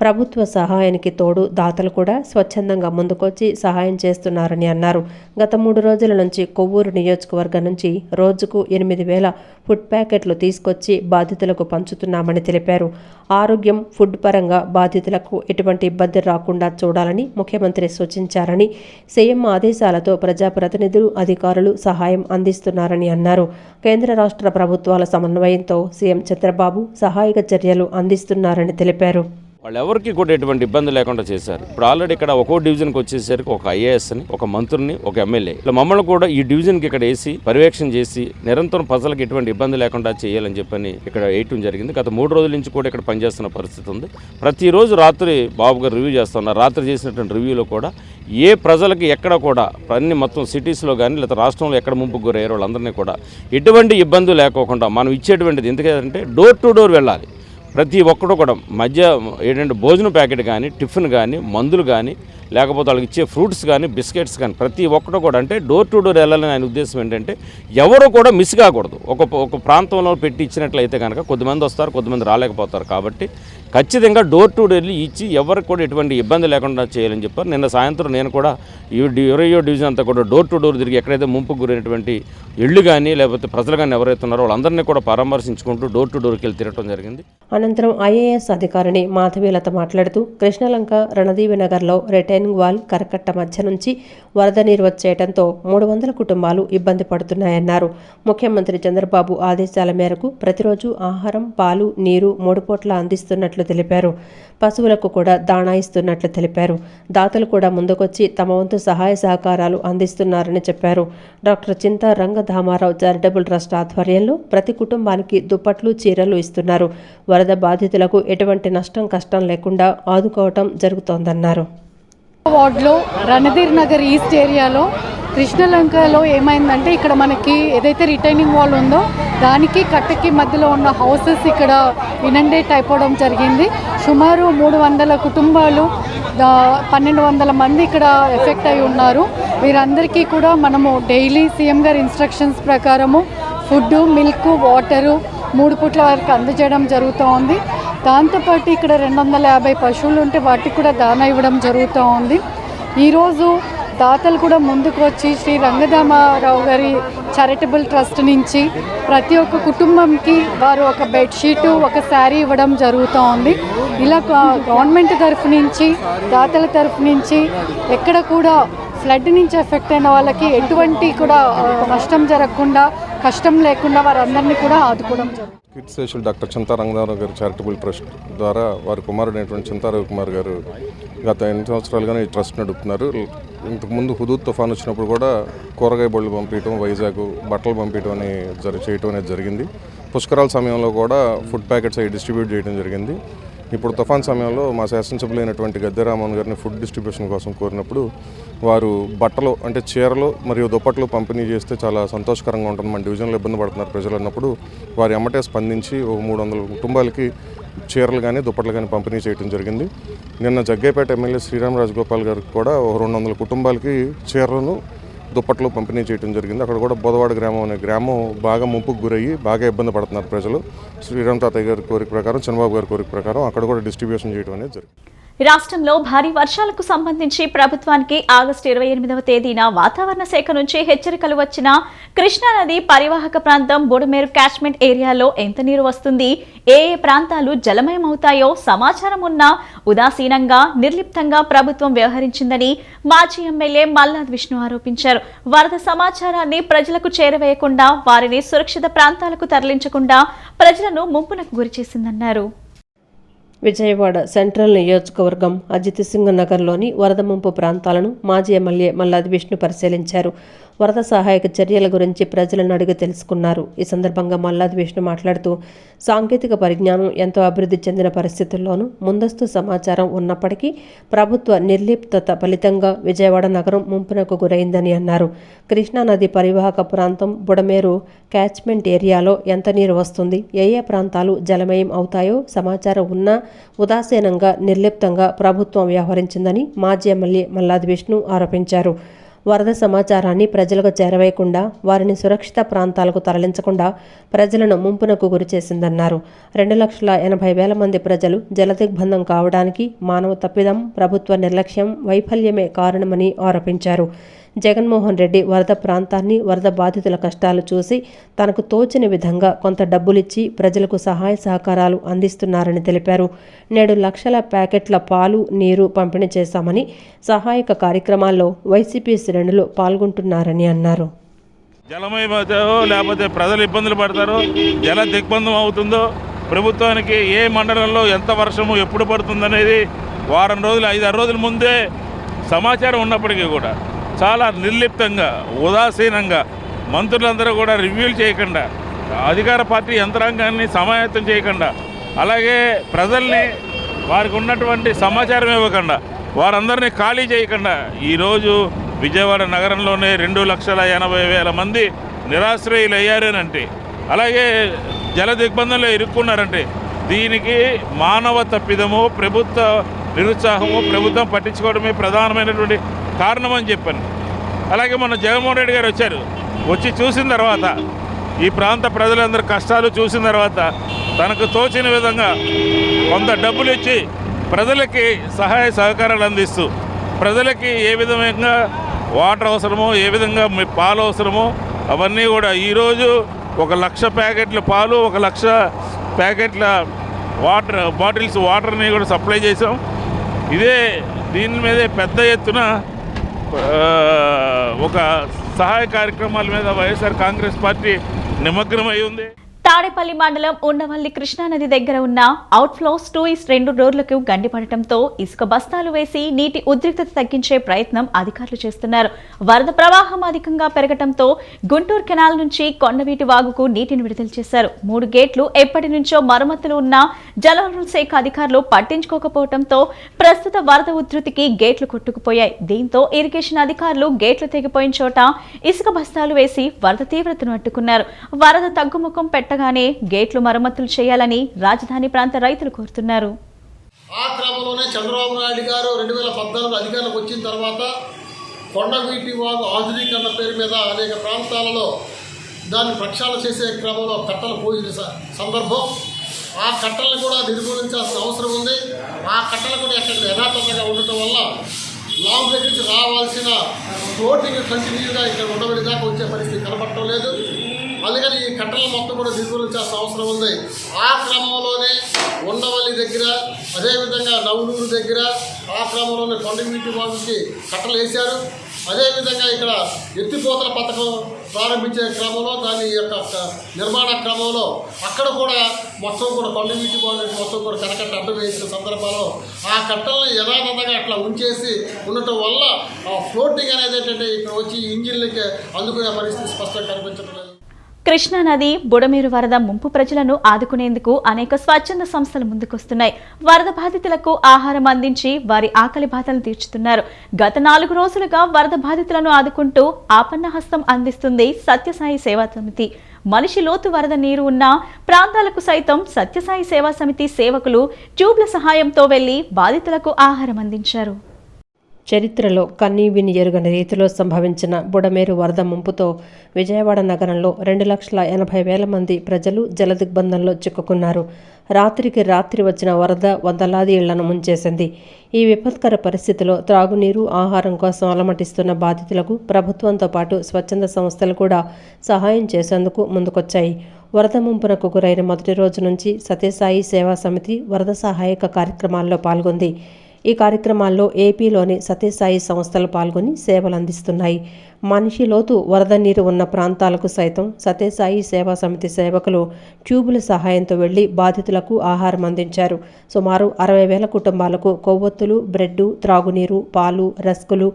ప్రభుత్వ సహాయానికి తోడు దాతలు కూడా స్వచ్ఛందంగా ముందుకొచ్చి సహాయం చేస్తున్నారని అన్నారు. గత 3 రోజుల నుంచి కొవ్వూరు నియోజకవర్గం నుంచి రోజుకు 8,000 ఫుడ్ ప్యాకెట్లు తీసుకొచ్చి బాధితులకు పంచుతున్నామని తెలిపారు. ఆరోగ్యం, ఫుడ్ పరంగా బాధితులకు ఎటువంటి ఇబ్బంది రాకుండా చూడాలని ముఖ్యమంత్రి సూచించారని, సీఎం ఆదేశాలతో ప్రజాప్రతినిధులు, అధికారులు సహాయం అందిస్తున్నారని అన్నారు. కేంద్ర, రాష్ట్ర ప్రభుత్వాల సమన్వయంతో సీఎం చంద్రబాబు సహాయక చర్యలు అందిస్తున్నారని తెలిపారు. వాళ్ళు ఎవరికి కూడా ఎటువంటి ఇబ్బంది లేకుండా చేశారు. ఇప్పుడు ఆల్రెడీ ఇక్కడ ఒక్కో డివిజన్కి వచ్చేసరికి ఒక ఐఏఎస్ని, ఒక మంత్రిని, ఒక ఎమ్మెల్యే, ఇలా మమ్మల్ని కూడా ఈ డివిజన్కి ఇక్కడ వేసి పర్యవేక్షణ చేసి నిరంతరం ప్రజలకు ఎటువంటి ఇబ్బంది లేకుండా చేయాలని చెప్పని ఇక్కడ వేయటం జరిగింది. గత 3 రోజుల నుంచి కూడా ఇక్కడ పనిచేస్తున్న పరిస్థితి ఉంది. ప్రతిరోజు రాత్రి బాబు గారు రివ్యూ చేస్తున్నారు. రాత్రి చేసినటువంటి రివ్యూలో కూడా ఏ ప్రజలకి ఎక్కడ కూడా అన్ని మొత్తం సిటీస్లో కానీ లేదా రాష్ట్రంలో ఎక్కడ ముంపుకు గురయ్యారో వాళ్ళందరినీ కూడా ఎటువంటి ఇబ్బంది లేకోకుండా మనం ఇచ్చేటువంటిది ఎందుకంటే డోర్ టు డోర్ వెళ్ళాలి. ప్రతి ఒక్కరు కూడా మధ్య ఏంటంటే భోజనం ప్యాకెట్ కానీ, టిఫిన్ కానీ, మందులు కానీ, లేకపోతే వాళ్ళకి ఇచ్చే ఫ్రూట్స్ కానీ, బిస్కెట్స్ కానీ ప్రతి ఒక్కరు కూడా అంటే డోర్ టు డోర్ వెళ్ళాలని ఆయన ఉద్దేశం ఏంటంటే ఎవరు కూడా మిస్ కాకూడదు. ఒక ప్రాంతంలో పెట్టి ఇచ్చినట్లయితే కనుక కొద్దిమంది వస్తారు, కొద్దిమంది రాలేకపోతారు. కాబట్టి ఖచ్చితంగా డోర్ టు డోర్ ఇచ్చి ఎవరికి కూడా ఎటువంటి ఇబ్బంది లేకుండా చేయాలని చెప్పారు. నిన్న సాయంత్రం నేను కూడా 20వ డివిజన్ అంతా కూడా డోర్ టు డోర్ తిరిగి ఎక్కడైతే ముంపుకు గురైనటువంటి ఇళ్ళు కానీ లేకపోతే ప్రజలు కానీ ఎవరైతే ఉన్నారో వాళ్ళందరినీ కూడా పరామర్శించుకుంటూ డోర్ టు డోర్కి వెళ్ళి తిరగడం జరిగింది. అనంతరం ఐఏఎస్ అధికారిని మాధవీలత మాట్లాడుతూ కృష్ణలంక రణదీవి నగర్లో రిటైనింగ్ వాల్ కరకట్ట మధ్య నుంచి వరద నీరు వచ్చేయడంతో 300 కుటుంబాలు ఇబ్బంది పడుతున్నాయన్నారు. ముఖ్యమంత్రి చంద్రబాబు ఆదేశాల మేరకు ప్రతిరోజు ఆహారం, పాలు, నీరు 3 పూట్ల అందిస్తున్నట్లు తెలిపారు. పశువులకు కూడా దాణా ఇస్తున్నట్లు తెలిపారు. దాతలు కూడా ముందుకొచ్చి తమ వంతు సహాయ సహకారాలు అందిస్తున్నారని చెప్పారు. డాక్టర్ చింతా రంగధామారావు చారిటబుల్ ట్రస్ట్ ఆధ్వర్యంలో ప్రతి కుటుంబానికి దుప్పట్లు, చీరలు ఇస్తున్నారు. వరద బాధితులకు ఎటువంటి కష్టం లేకుండా ఆదుకోవటం జరుగుతోందన్నారు. వార్డులో రణధీర్ నగర్ ఈస్ట్ ఏరియాలో కృష్ణలంకలో ఏమైందంటే ఇక్కడ మనకి ఏదైతే రిటైనింగ్ వాల్ ఉందో దానికి కట్టకి మధ్యలో ఉన్న హౌసెస్ ఇక్కడ ఇనండేట్ అయిపోవడం జరిగింది. సుమారు 300 కుటుంబాలు 1200 మంది ఇక్కడ ఎఫెక్ట్ అయి ఉన్నారు. వీరందరికీ కూడా మనము డైలీ సీఎం గారి ఇన్స్ట్రక్షన్స్ ప్రకారము ఫుడ్, మిల్క్, వాటరు 3 పూట్ల వరకు అందజేయడం జరుగుతూ ఉంది. దాంతోపాటు ఇక్కడ 250 పశువులు ఉంటే వాటికి కూడా దానా ఇవ్వడం జరుగుతూ ఉంది. ఈరోజు దాతలు కూడా ముందుకు వచ్చి శ్రీ రంగధామారావు గారి చారిటబుల్ ట్రస్ట్ నుంచి ప్రతి ఒక్క కుటుంబంకి వారు ఒక బెడ్షీటు, ఒక శారీ ఇవ్వడం జరుగుతూ ఉంది. ఇలా గవర్నమెంట్ తరఫు నుంచి, దాతల తరఫు నుంచి ఎక్కడ కూడా ఫ్లడ్ నుంచి ఎఫెక్ట్ అయిన వాళ్ళకి ఎటువంటి కూడా నష్టం జరగకుండా, కష్టం లేకుండా వారందరినీ కూడా ఆదుకోవడం జరుగుతుంది. కిడ్స్ సోషల్ డాక్టర్ చింతా రంగధామరావు గారు చారిటబుల్ ట్రస్ట్ ద్వారా వారి కుమారుడైనటువంటి చింతా రవికుమార్ గారు గత 8 సంవత్సరాలుగానే ఈ ట్రస్ట్ నడుపుతున్నారు. ఇంతకుముందు హుదూద్ తుఫాన్ వచ్చినప్పుడు కూడా కూరగాయ బళ్ళు పంపించడం, వైజాగ్ బట్టలు పంపించడం అని చేయటం అనేది జరిగింది. పుష్కరాల సమయంలో కూడా ఫుడ్ ప్యాకెట్స్ అవి డిస్ట్రిబ్యూట్ చేయడం జరిగింది. ఇప్పుడు తుఫాన్ సమయంలో మా శాసనసభ్యులైనటువంటి గద్దె రామ్మోహన్ గారిని ఫుడ్ డిస్ట్రిబ్యూషన్ కోసం కోరినప్పుడు వారు బట్టలు అంటే చీరలు మరియు దుప్పట్లు పంపిణీ చేస్తే చాలా సంతోషకరంగా ఉంటుంది, మన డివిజన్లో ఇబ్బంది పడుతున్నారు ప్రజలు అన్నప్పుడు వారు ఎమ్మటే స్పందించి 300 కుటుంబాలకి చీరలు కానీ దుప్పట్లు కానీ పంపిణీ చేయడం జరిగింది. నిన్న జగ్గైపేట ఎమ్మెల్యే శ్రీరామ్ రాజగోపాల్ గారికి కూడా 200 కుటుంబాలకి చీరలను, దుప్పట్లు పంపిణీ చేయడం జరిగింది. అక్కడ కూడా బోదవాడ గ్రామం అనే గ్రామం బాగా ముంపుకు గురయ్యి బాగా ఇబ్బంది పడుతున్నారు ప్రజలు. శ్రీరామ్ తాతయ్య గారి కోరిక ప్రకారం, చంద్రబాబు గారి కోరిక ప్రకారం అక్కడ కూడా డిస్ట్రిబ్యూషన్ చేయడం అనేది జరిగింది. రాష్ట్రంలో భారీ వర్షాలకు సంబంధించి ప్రభుత్వానికి ఆగస్టు 28వ తేదీన వాతావరణ శాఖ నుంచి హెచ్చరికలు వచ్చినా కృష్ణానది పరివాహక ప్రాంతం బుడమేరు క్యాచ్మెంట్ ఏరియాలో ఎంత నీరు వస్తుంది, ఏ ప్రాంతాలు జలమయమవుతాయో సమాచారం ఉన్నా ఉదాసీనంగా, నిర్లిప్తంగా ప్రభుత్వం వ్యవహరించిందని మాజీ ఎమ్మెల్యే మల్లాద్ విష్ణు ఆరోపించారు. వరద సమాచారాన్ని ప్రజలకు చేరవేయకుండా, వారిని సురక్షిత ప్రాంతాలకు తరలించకుండా ప్రజలను ముంపునకు గురిచేసిందన్నారు. విజయవాడ సెంట్రల్ నియోజకవర్గం అజిత్ సింగ్ నగర్లోని వరద ముంపు ప్రాంతాలను మాజీ ఎమ్మెల్యే మల్లాది విష్ణు పరిశీలించారు. వరద సహాయక చర్యల గురించి ప్రజలను అడిగి తెలుసుకున్నారు. ఈ సందర్భంగా మల్లాది విష్ణు మాట్లాడుతూ సాంకేతిక పరిజ్ఞానం ఎంతో అభివృద్ధి చెందిన పరిస్థితుల్లోనూ ముందస్తు సమాచారం ఉన్నప్పటికీ ప్రభుత్వ నిర్లిప్తత ఫలితంగా విజయవాడ నగరం ముంపునకు గురైందని అన్నారు. కృష్ణానది పరివాహక ప్రాంతం బుడమేరు క్యాచ్మెంట్ ఏరియాలో ఎంత నీరు వస్తుంది, ఏ ప్రాంతాలు జలమయం అవుతాయో సమాచారం ఉన్నా ఉదాసీనంగా, నిర్లిప్తంగా ప్రభుత్వం వ్యవహరించిందని మాజీ ఎమ్మెల్యే మల్లాది విష్ణు ఆరోపించారు. వరద సమాచారాన్ని ప్రజలకు చేరవేయకుండా, వారిని సురక్షిత ప్రాంతాలకు తరలించకుండా ప్రజలను ముంపునకు గురిచేసిందన్నారు. 2,80,000 మంది ప్రజలు జలదిగ్బంధం కావడానికి మానవ తప్పిదం, ప్రభుత్వ నిర్లక్ష్యం, వైఫల్యమే కారణమని ఆరోపించారు. జగన్మోహన్ రెడ్డి వరద ప్రాంతాన్ని, వరద బాధితుల కష్టాలు చూసి తనకు తోచిన విధంగా కొంత డబ్బులిచ్చి ప్రజలకు సహాయ సహకారాలు అందిస్తున్నారని తెలిపారు. నేడు లక్షల ప్యాకెట్ల పాలు, నీరు పంపిణీ చేశామని, సహాయక కార్యక్రమాల్లో వైసీపీ శ్రేణులు పాల్గొంటున్నారని అన్నారు. జలమయమవుతాయో లేకపోతే ప్రజలు ఇబ్బందులు పడతారో, జల దిగ్బంధం అవుతుందో, ప్రభుత్వానికి ఏ మండలంలో ఎంత వర్షము ఎప్పుడు పడుతుందనేది వారం రోజులు 5-6 రోజుల ముందే సమాచారం ఉన్నప్పటికీ కూడా చాలా నిర్లిప్తంగా, ఉదాసీనంగా మంత్రులందరూ కూడా రివ్యూలు చేయకుండా, అధికార పార్టీ యంత్రాంగాన్ని సమాయత్తం చేయకుండా, అలాగే ప్రజల్ని వారికి ఉన్నటువంటి సమాచారం ఇవ్వకుండా వారందరినీ ఖాళీ చేయకుండా ఈరోజు విజయవాడ నగరంలోనే 2,80,000 మంది నిరాశ్రయులు అయ్యారేనంటే, అలాగే జల దిగ్బంధంలో ఇరుక్కున్నారంటే దీనికి మానవ తప్పిదము, ప్రభుత్వ నిరుత్సాహము, ప్రభుత్వం పట్టించుకోవడమే ప్రధానమైనటువంటి కారణం అని చెప్పాను. అలాగే మన జగన్మోహన్ రెడ్డి గారు వచ్చి చూసిన తర్వాత ఈ ప్రాంత ప్రజలందరి కష్టాలు చూసిన తర్వాత తనకు తోచిన విధంగా కొంత డబ్బులు ఇచ్చి ప్రజలకి సహాయ సహకారాలు అందిస్తూ, ప్రజలకి ఏ విధంగా వాటర్ అవసరమో, ఏ విధంగా పాలు అవసరమో అవన్నీ కూడా ఈరోజు 1,00,000 ప్యాకెట్ల పాలు, 1,00,000 ప్యాకెట్ల బాటిల్స్ వాటర్ని కూడా సప్లై చేసాం. దీని మీదే పెద్ద ఎత్తున ఒక సహాయ కార్యక్రమాల మీద వైఎస్ఆర్ కాంగ్రెస్ పార్టీ నిమగ్నమై ఉంది. తాడేపల్లి మండలం ఉండవల్లి కృష్ణానది దగ్గర ఉన్న అవుట్ఫ్లోస్ 2:2 రోడ్లకు గండిపడటంతో ఇసుక బస్తాలు వేసి నీటి ఉద్రిక్తత తగ్గించే ప్రయత్నం అధికారులు చేస్తున్నారు. వరద ప్రవాహం అధికంగా పెరగడంతో గుంటూరు కెనాల్ నుంచి కొండవీటి వాగుకు నీటిని విడుదల చేశారు. 3 గేట్లు ఎప్పటి నుంచో మరమ్మతులు ఉన్న జలవనరుల శాఖ అధికారులు పట్టించుకోకపోవడంతో ప్రస్తుత వరద ఉధృతికి గేట్లు కొట్టుకుపోయాయి. దీంతో ఇరిగేషన్ అధికారులు గేట్లు తెగిపోయిన చోట ఇసుక బస్తాలు వేసి వరద తీవ్రతను అడ్డుకున్నారు. వరద తగ్గుముఖం పెట్టగానే గేట్లు మరమ్మతులు చేయాలని రాజధాని ప్రాంత రైతులు కోరుతున్నారు. ఆ క్రమంలోనే చంద్రబాబు నాయుడు గారు 2014 అధికారంలోకి వచ్చిన తర్వాత కొండవీటి వాగు ఆధునీకరణ పేరు మీద అనేక ప్రాంతాలలో దాన్ని ప్రక్షాళన చేసే క్రమంలో కట్టలు పోయిన సందర్భం. ఆ కట్టలను కూడా నిర్మూలించాల్సిన అవసరం ఉంది. ఆ కట్టలు కూడా ఎక్కడ యథాతథంగా ఉండటం వల్ల లాంగ్ దగ్గర నుంచి రావాల్సిన ఫ్లోటింగ్ కంటిన్యూగా ఇక్కడ ఉండబడి దాకా వచ్చే పరిస్థితి కనపడటం లేదు. అందుకని ఈ కట్టలను మొత్తం కూడా నిర్మూలించాల్సిన అవసరం ఉంది. ఆ క్రమంలోనే ఉండవల్లి దగ్గర, అదేవిధంగా నవలూరు దగ్గర ఆ క్రమంలోనే కొండవీటి వాగుకి కట్టలు వేశారు. అదేవిధంగా ఇక్కడ ఎత్తిపోతల పథకం ప్రారంభించే క్రమంలో దాని యొక్క నిర్మాణ క్రమంలో అక్కడ కూడా మొత్తం కూడా కొండవీటి వాగుకి మొత్తం కూడా కరకట్ట అడ్డు వేసిన సందర్భాల్లో ఆ కట్టలను యథాతథంగా అట్లా ఉంచేసి ఉండటం వల్ల ఆ ఫ్లోటింగ్ అనేది ఏంటంటే ఇక్కడ వచ్చి ఇంజిన్లకి అందుకునే పరిస్థితి స్పష్టంగా కనిపించడం లేదు. కృష్ణానది బుడమేరు వరద ముంపు ప్రజలను ఆదుకునేందుకు అనేక స్వచ్ఛంద సంస్థలు ముందుకొస్తున్నాయి. వరద బాధితులకు ఆహారం అందించి వారి ఆకలి బాధలు తీర్చుతున్నారు. గత 4 రోజులుగా వరద బాధితులను ఆదుకుంటూ ఆపన్న హస్తం అందిస్తుంది సత్యసాయి సేవా సమితి. మనిషి లోతు వరద నీరు ఉన్న ప్రాంతాలకు సైతం సత్యసాయి సేవా సమితి సేవకులు ట్యూబ్ల సహాయంతో వెళ్లి బాధితులకు ఆహారం అందించారు. చరిత్రలో కన్నీవిని ఎరుగని రీతిలో సంభవించిన బుడమేరు వరద ముంపుతో విజయవాడ నగరంలో 2,80,000 మంది ప్రజలు జలదిగ్బంధంలో చిక్కుకున్నారు. రాత్రికి రాత్రి వచ్చిన వరద వందలాది ఇళ్లను ముంచేసింది. ఈ విపత్కర పరిస్థితిలో త్రాగునీరు, ఆహారం కోసం అలమటిస్తున్న బాధితులకు ప్రభుత్వంతో పాటు స్వచ్ఛంద సంస్థలు కూడా సహాయం చేసేందుకు ముందుకొచ్చాయి. వరద ముంపునకు గురైన మొదటి రోజు నుంచి సత్యసాయి సేవా సమితి వరద సహాయక కార్యక్రమాల్లో పాల్గొంది. ఈ కార్యక్రమాల్లో ఏపీలోని సత్యసాయి సంస్థలు పాల్గొని సేవలు అందిస్తున్నాయి. మనిషి లోతు వరద నీరు ఉన్న ప్రాంతాలకు సైతం సత్యసాయి సేవా సమితి సేవకులు ట్యూబుల సహాయంతో వెళ్లి బాధితులకు ఆహారం అందించారు. సుమారు 60,000 కుటుంబాలకు కొవ్వొత్తులు, బ్రెడ్డు, త్రాగునీరు, పాలు, రస్కులు,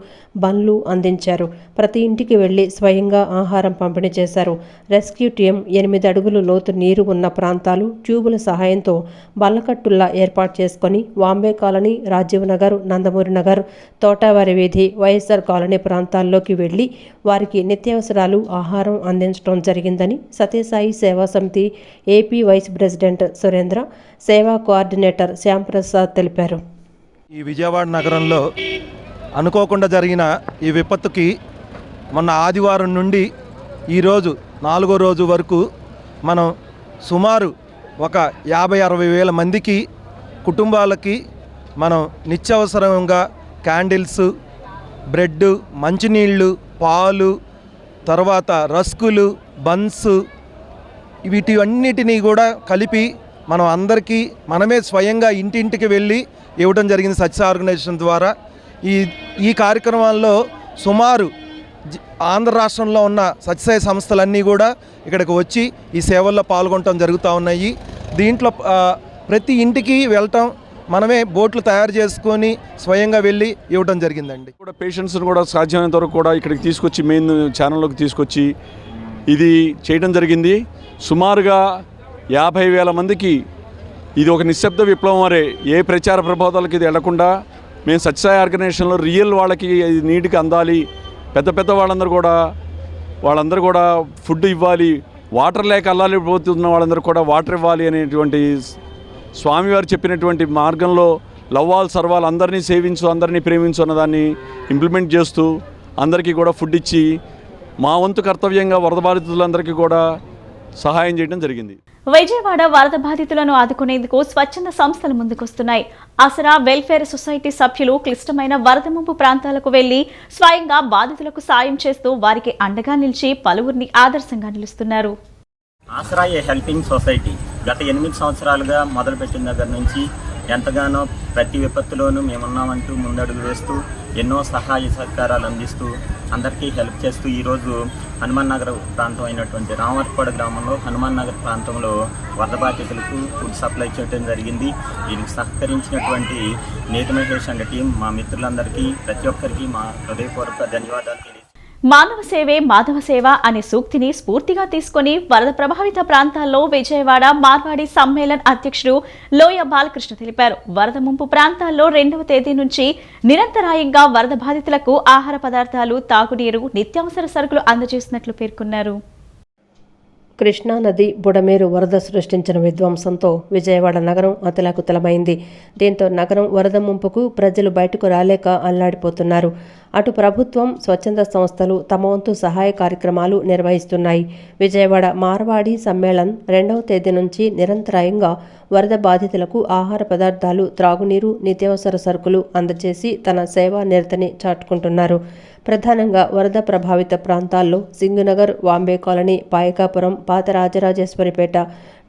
బండ్లు అందించారు. ప్రతి ఇంటికి వెళ్లి స్వయంగా ఆహారం పంపిణీ చేశారు. రెస్క్యూ టీం 8 అడుగులు లోతు నీరు ఉన్న ప్రాంతాలు ట్యూబుల సహాయంతో బల్లకట్టుల్లా ఏర్పాటు చేసుకుని వాంబే కాలనీ, రాజీవ్ నగర్, నందమూరి నగర్, తోటావారి వీధి, వైఎస్ఆర్ కాలనీ ప్రాంతాల్లోకి వెళ్లి వారికి నిత్యావసరాలు, ఆహారం అందించడం జరిగిందని సత్యసాయి సేవా సమితి ఏపీ వైస్ ప్రెసిడెంట్ సురేంద్ర, సేవా కోఆర్డినేటర్ శ్యాంప్రసాద్ తెలిపారు. ఈ విజయవాడ నగరంలో అనుకోకుండా జరిగిన ఈ విపత్తుకి మొన్న ఆదివారం నుండి ఈరోజు 4వ రోజు వరకు మనం సుమారు ఒక 50-60 వేల మందికి కుటుంబాలకి మనం నిత్యావసరంగా క్యాండిల్స్, బ్రెడ్, మంచినీళ్ళు, పాలు, తర్వాత రస్కులు, బన్స్ వీటన్నిటినీ కూడా కలిపి మనం అందరికీ మనమే స్వయంగా ఇంటింటికి వెళ్ళి ఇవ్వడం జరిగింది సత్యసాయి ఆర్గనైజేషన్ ద్వారా. ఈ కార్యక్రమాల్లో సుమారు ఆంధ్ర రాష్ట్రంలో ఉన్న సత్యసాయి సంస్థలన్నీ కూడా ఇక్కడికి వచ్చి ఈ సేవల్లో పాల్గొనడం జరుగుతూ ఉన్నాయి. దీంట్లో ప్రతి ఇంటికి వెళ్ళటం, మనమే బోట్లు తయారు చేసుకొని స్వయంగా వెళ్ళి ఇవ్వడం జరిగిందండి. కూడా పేషెంట్స్ని కూడా సాధ్యమైనంత వరకు కూడా ఇక్కడికి తీసుకొచ్చి మెయిన్ ఛానల్లోకి తీసుకొచ్చి ఇది చేయడం జరిగింది. సుమారుగా 50,000 మందికి ఇది ఒక నిశ్శబ్ద విప్లవం వరే, ఏ ప్రచార ప్రబోధాలకు ఇది వెళ్లకుండా మేము సత్యసాయి ఆర్గనైజేషన్లో రియల్ వాళ్ళకి నీటికి అందాలి, పెద్ద పెద్ద వాళ్ళందరూ కూడా ఫుడ్ ఇవ్వాలి, వాటర్ లేక అల్లాలిపోతున్న వాళ్ళందరూ కూడా వాటర్ ఇవ్వాలి అనేటువంటి స్వామివారు చెప్పినటువంటి మార్గంలో లవ్ ఆల్ సర్వాల్, అందరినీ సేవించు, అందరినీ ప్రేమించు అన్నదాన్ని ఇంప్లిమెంట్ చేస్తూ అందరికీ కూడా ఫుడ్ ఇచ్చి మా వంతు కర్తవ్యంగా వరద బాధితులందరికీ కూడా సహాయం చేయడం జరిగింది. విజయవాడ వరద బాధితులను ఆదుకునేందుకు స్వచ్ఛంద సంస్థలు ముందుకొస్తున్నాయి. ఆసరా వెల్ఫేర్ సొసైటీ సభ్యులు క్లిష్టమైన వరద ముంపు ప్రాంతాలకు వెళ్లి స్వయంగా బాధితులకు సాయం చేస్తూ వారికి అండగా నిలిచి పలువురిని ఆదర్శంగా నిలుస్తున్నారు. ఆసరా ఏ హెల్పింగ్ సొసైటీ గత 8 సంవత్సరాలుగా మొదలుపెట్టిన దగ్గర నుంచి ఎంతగానో ప్రతి విపత్తులోనూ మేమున్నామంటూ ముందడుగు వేస్తూ ఎన్నో సహాయ సహకారాలు అందిస్తూ అందరికీ హెల్ప్ చేస్తూ ఈరోజు హనుమాన్ నగర్ ప్రాంతం అయినటువంటి రామవరపాడు గ్రామంలో హనుమాన్ నగర్ ప్రాంతంలో వరద బాధితులకు ఫుడ్ సప్లై చేయడం జరిగింది. దీనికి సహకరించినటువంటి నేతి మహేష్ అండ్ టీం, మా మిత్రులందరికీ ప్రతి ఒక్కరికి మా హృదయపూర్వక ధన్యవాదాలు తెలియజేస్తున్నాను. మానవ సేవే మాధవ సేవ అనే సూక్తిని స్ఫూర్తిగా తీసుకుని వరద ప్రభావిత ప్రాంతాల్లో విజయవాడ మార్వాడి సమ్మేళన్ అధ్యక్షుడు లోయ బాలకృష్ణ తెలిపారు. వరద ముంపు ప్రాంతాల్లో 2వ తేదీ నుంచి నిరంతరాయంగా వరద బాధితులకు ఆహార పదార్థాలు, తాగునీరు, నిత్యావసర సరుకులు అందజేస్తున్నట్లు పేర్కొన్నారు. కృష్ణానది బుడమేరు వరద సృష్టించిన విధ్వంసంతో విజయవాడ నగరం అతలాకుతలమైంది. దీంతో నగరం వరద ముంపుకు ప్రజలు బయటకు రాలేక అల్లాడిపోతున్నారు. అటు ప్రభుత్వం, స్వచ్ఛంద సంస్థలు తమ వంతు సహాయ కార్యక్రమాలు నిర్వహిస్తున్నాయి. విజయవాడ మార్వాడి సమ్మేళన్ 2వ తేదీ నుంచి నిరంతరాయంగా వరద బాధితులకు ఆహార పదార్థాలు, త్రాగునీరు, నిత్యావసర సరుకులు అందజేసి తన సేవా నిరతని చాటుకుంటున్నారు. ప్రధానంగా వరద ప్రభావిత ప్రాంతాల్లో సింగునగర్, వాంబే కాలనీ, పాయకాపురం, పాత Rajarajeswaripeta,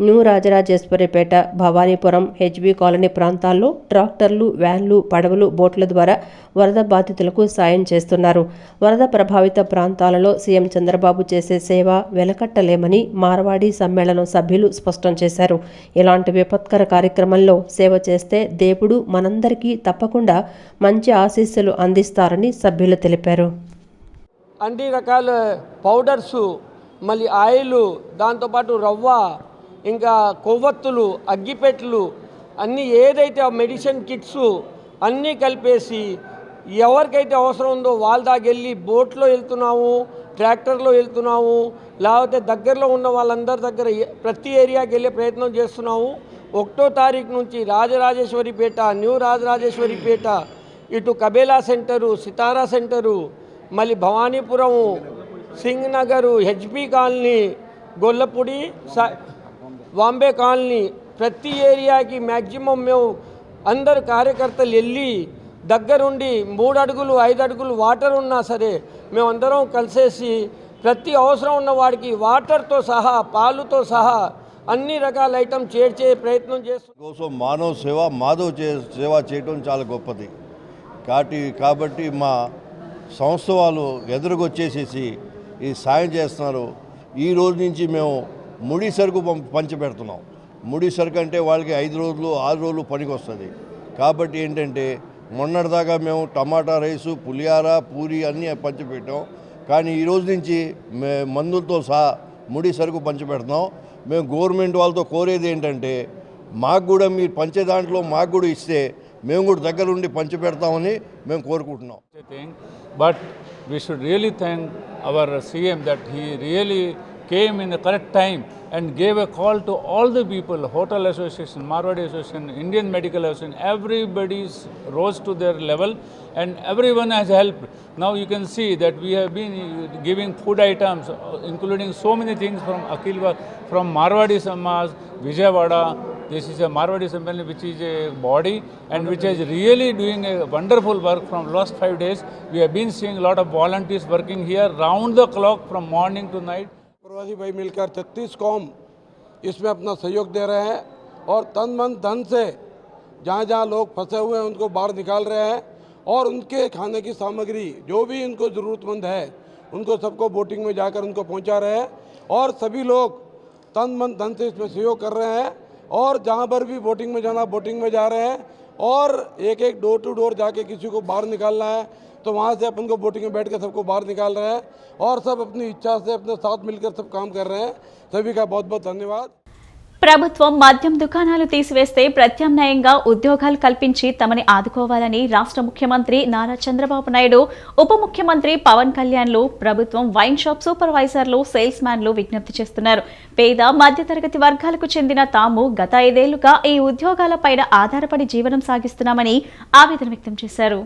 new Rajarajeswaripeta, Bhavanipuram, HB colony ప్రాంతాల్లో ట్రాక్టర్లు, వ్యాన్లు, పడవలు, బోట్ల ద్వారా వరద బాధితులకు సాయం చేస్తున్నారు. వరద ప్రభావిత ప్రాంతాలలో సీఎం చంద్రబాబు చేసే సేవ వెలకట్టలేమని మార్వాడి సమ్మేళనం సభ్యులు స్పష్టం చేశారు. ఇలాంటి విపత్కర కార్యక్రమంలో సేవ చేస్తే దేవుడు మనందరికీ తప్పకుండా మంచి ఆశీస్సులు అందిస్తారని సభ్యులు తెలిపారు. అన్ని రకాల పౌడర్సు, మళ్ళీ ఆయిల్, దాంతోపాటు రవ్వ, ఇంకా కొవ్వొత్తులు, అగ్గిపెట్లు అన్నీ ఏదైతే మెడిసిన్ కిట్స్ అన్నీ కలిపేసి ఎవరికైతే అవసరం ఉందో వాళ్ళ దాకా వెళ్ళి బోట్లో వెళ్తున్నాము, ట్రాక్టర్లో వెళ్తున్నాము, లేకపోతే దగ్గరలో ఉన్న వాళ్ళందరి దగ్గర ప్రతి ఏరియాకి వెళ్ళే ప్రయత్నం చేస్తున్నాము. 1వ తారీఖు నుంచి రాజరాజేశ్వరిపేట, న్యూ రాజరాజేశ్వరిపేట, ఇటు కబేలా సెంటరు, సితారా సెంటరు, మళ్ళీ Bhavanipuram, Singh Nagar, HP colony, Gollapudi, Vambay colony, ప్రతి ఏరియాకి మ్యాక్సిమం మేము అందరు కార్యకర్తలు వెళ్ళి దగ్గరుండి 3 అడుగులు 5 అడుగులు వాటర్ ఉన్నా సరే మేమందరం కలిసేసి ప్రతి అవసరం ఉన్న వాడికి వాటర్తో సహా, పాలుతో సహా అన్ని రకాల ఐటమ్ చేర్చే ప్రయత్నం చేస్తున్నాం. మానవ సేవ, మాధవ సేవ చేయడం చాలా గొప్పది. కాబట్టి మా సంస్థ వాళ్ళు ఎదురుకొచ్చేసేసి ఈ సాయం చేస్తున్నారు. ఈ రోజు నుంచి మేము ముడి సరుకు పంచిపెడుతున్నాం. ముడి సరుకు అంటే వాళ్ళకి 5 రోజులు 6 రోజులు పనికి వస్తుంది. కాబట్టి ఏంటంటే మొన్నటిదాకా మేము టమాటా రైసు, పులిహార, పూరి అన్నీ పంచిపెట్టాం. కానీ ఈ రోజు నుంచి మందులతో సహా ముడి సరుకు పంచిపెడుతున్నాం. మేము గవర్నమెంట్ వాళ్ళతో కోరేది ఏంటంటే మాకు కూడా మీరు పంచే దాంట్లో మాకు కూడా ఇస్తే మేము కూడా దగ్గరుండి పంచిపెడతామని మేము కోరుకుంటున్నాం. But we should really thank our CM that he really came in the correct time and gave a call to all the people, Hotel Association, Marwadi Association, Indian Medical Association, everybody rose to their level and everyone has helped. Now you can see that we have been giving food items, including so many things from Akilva, from Marwadi Samaj, Vijayawada. This is a Marwadi Assembly which is a body and which is really doing a wonderful work from last 5 days. We have been seeing a lot of volunteers working here round the clock from morning to night. प्रवासी भाई मिलकर 36 कौम इसमें अपना सहयोग दे रहे हैं और तन मन धन से जहाँ जहाँ लोग फंसे हुए हैं उनको बाहर निकाल रहे हैं और उनके खाने की सामग्री जो भी उनको ज़रूरतमंद है उनको सबको बोटिंग में जाकर उनको पहुँचा रहे हैं और सभी लोग तन मन धन से इसमें सहयोग कर रहे हैं और जहाँ पर भी बोटिंग में जाना बोटिंग में जा रहे हैं और एक डोर टू डोर जाके किसी को बाहर निकालना है तो वहाँ से अपन को बोटिंग में बैठ कर सबको बाहर निकाल रहे हैं और सब अपनी इच्छा से अपने साथ मिलकर सब काम कर रहे हैं. सभी का बहुत बहुत धन्यवाद. ప్రభుత్వం మద్యం దుకాణాలు తీసివేస్తే ప్రత్యామ్నాయంగా ఉద్యోగాలు కల్పించి తమని ఆదుకోవాలని రాష్ట్ర ముఖ్యమంత్రి నారా చంద్రబాబు నాయుడు, ఉప ముఖ్యమంత్రి పవన్ కళ్యాణ్లు ప్రభుత్వం వైన్ షాప్ సూపర్వైజర్లు, సేల్స్ మ్యాన్లు విజ్ఞప్తి చేస్తున్నారు. పేద మధ్యతరగతి వర్గాలకు చెందిన తాము గత 5 ఏళ్లుగా ఈ ఉద్యోగాలపైన ఆధారపడి జీవనం సాగిస్తున్నామని ఆవేదన వ్యక్తం చేశారు.